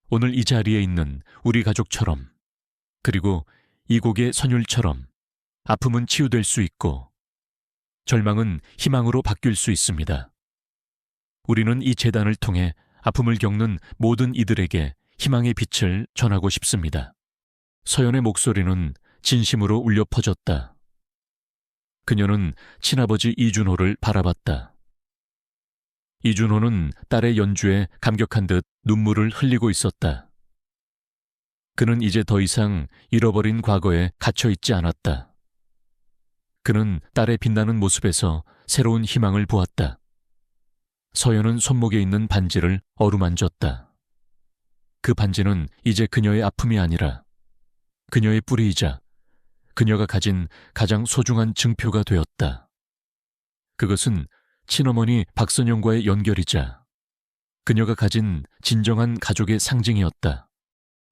A: 오늘 이 자리에 있는 우리 가족처럼, 그리고 이 곡의 선율처럼 아픔은 치유될 수 있고 절망은 희망으로 바뀔 수 있습니다. 우리는 이 재단을 통해 아픔을 겪는 모든 이들에게 희망의 빛을 전하고 싶습니다. 서연의 목소리는 진심으로 울려 퍼졌다. 그녀는 친아버지 이준호를 바라봤다. 이준호는 딸의 연주에 감격한 듯 눈물을 흘리고 있었다. 그는 이제 더 이상 잃어버린 과거에 갇혀 있지 않았다. 그는 딸의 빛나는 모습에서 새로운 희망을 보았다. 서연은 손목에 있는 반지를 어루만졌다. 그 반지는 이제 그녀의 아픔이 아니라 그녀의 뿌리이자 그녀가 가진 가장 소중한 증표가 되었다. 그것은 친어머니 박선영과의 연결이자 그녀가 가진 진정한 가족의 상징이었다.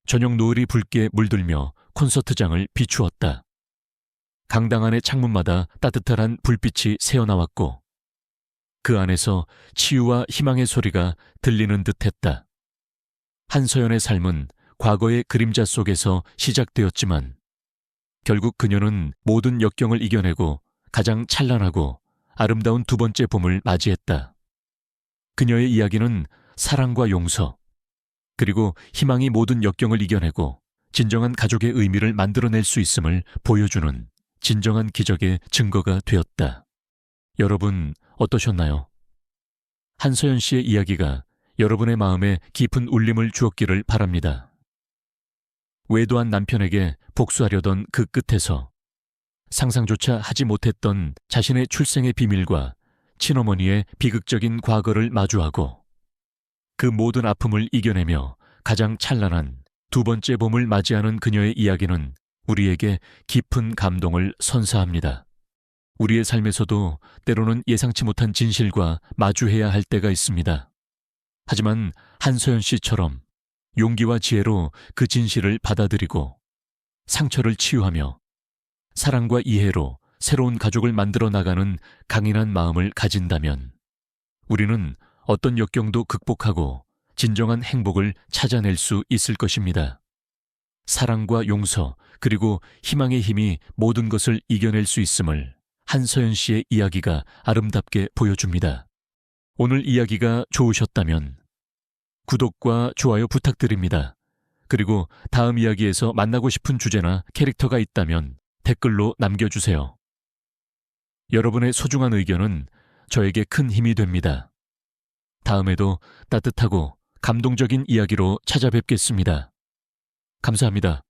A: 저녁 노을이 붉게 물들며 콘서트장을 비추었다. 강당 안의 창문마다 따뜻한 불빛이 새어나왔고 그 안에서 치유와 희망의 소리가 들리는 듯했다. 한서연의 삶은 과거의 그림자 속에서 시작되었지만 결국 그녀는 모든 역경을 이겨내고 가장 찬란하고 아름다운 두 번째 봄을 맞이했다. 그녀의 이야기는 사랑과 용서, 그리고 희망이 모든 역경을 이겨내고 진정한 가족의 의미를 만들어낼 수 있음을 보여주는 진정한 기적의 증거가 되었다. 여러분 어떠셨나요? 한서연 씨의 이야기가 여러분의 마음에 깊은 울림을 주었기를 바랍니다. 외도한 남편에게 복수하려던 그 끝에서 상상조차 하지 못했던 자신의 출생의 비밀과 친어머니의 비극적인 과거를 마주하고 그 모든 아픔을 이겨내며 가장 찬란한 두 번째 봄을 맞이하는 그녀의 이야기는 우리에게 깊은 감동을 선사합니다. 우리의 삶에서도 때로는 예상치 못한 진실과 마주해야 할 때가 있습니다. 하지만 한서연 씨처럼 용기와 지혜로 그 진실을 받아들이고 상처를 치유하며 사랑과 이해로 새로운 가족을 만들어 나가는 강인한 마음을 가진다면 우리는 어떤 역경도 극복하고 진정한 행복을 찾아낼 수 있을 것입니다. 사랑과 용서 그리고 희망의 힘이 모든 것을 이겨낼 수 있음을 한서연 씨의 이야기가 아름답게 보여줍니다. 오늘 이야기가 좋으셨다면 구독과 좋아요 부탁드립니다. 그리고 다음 이야기에서 만나고 싶은 주제나 캐릭터가 있다면 댓글로 남겨주세요. 여러분의 소중한 의견은 저에게 큰 힘이 됩니다. 다음에도 따뜻하고 감동적인 이야기로 찾아뵙겠습니다. 감사합니다.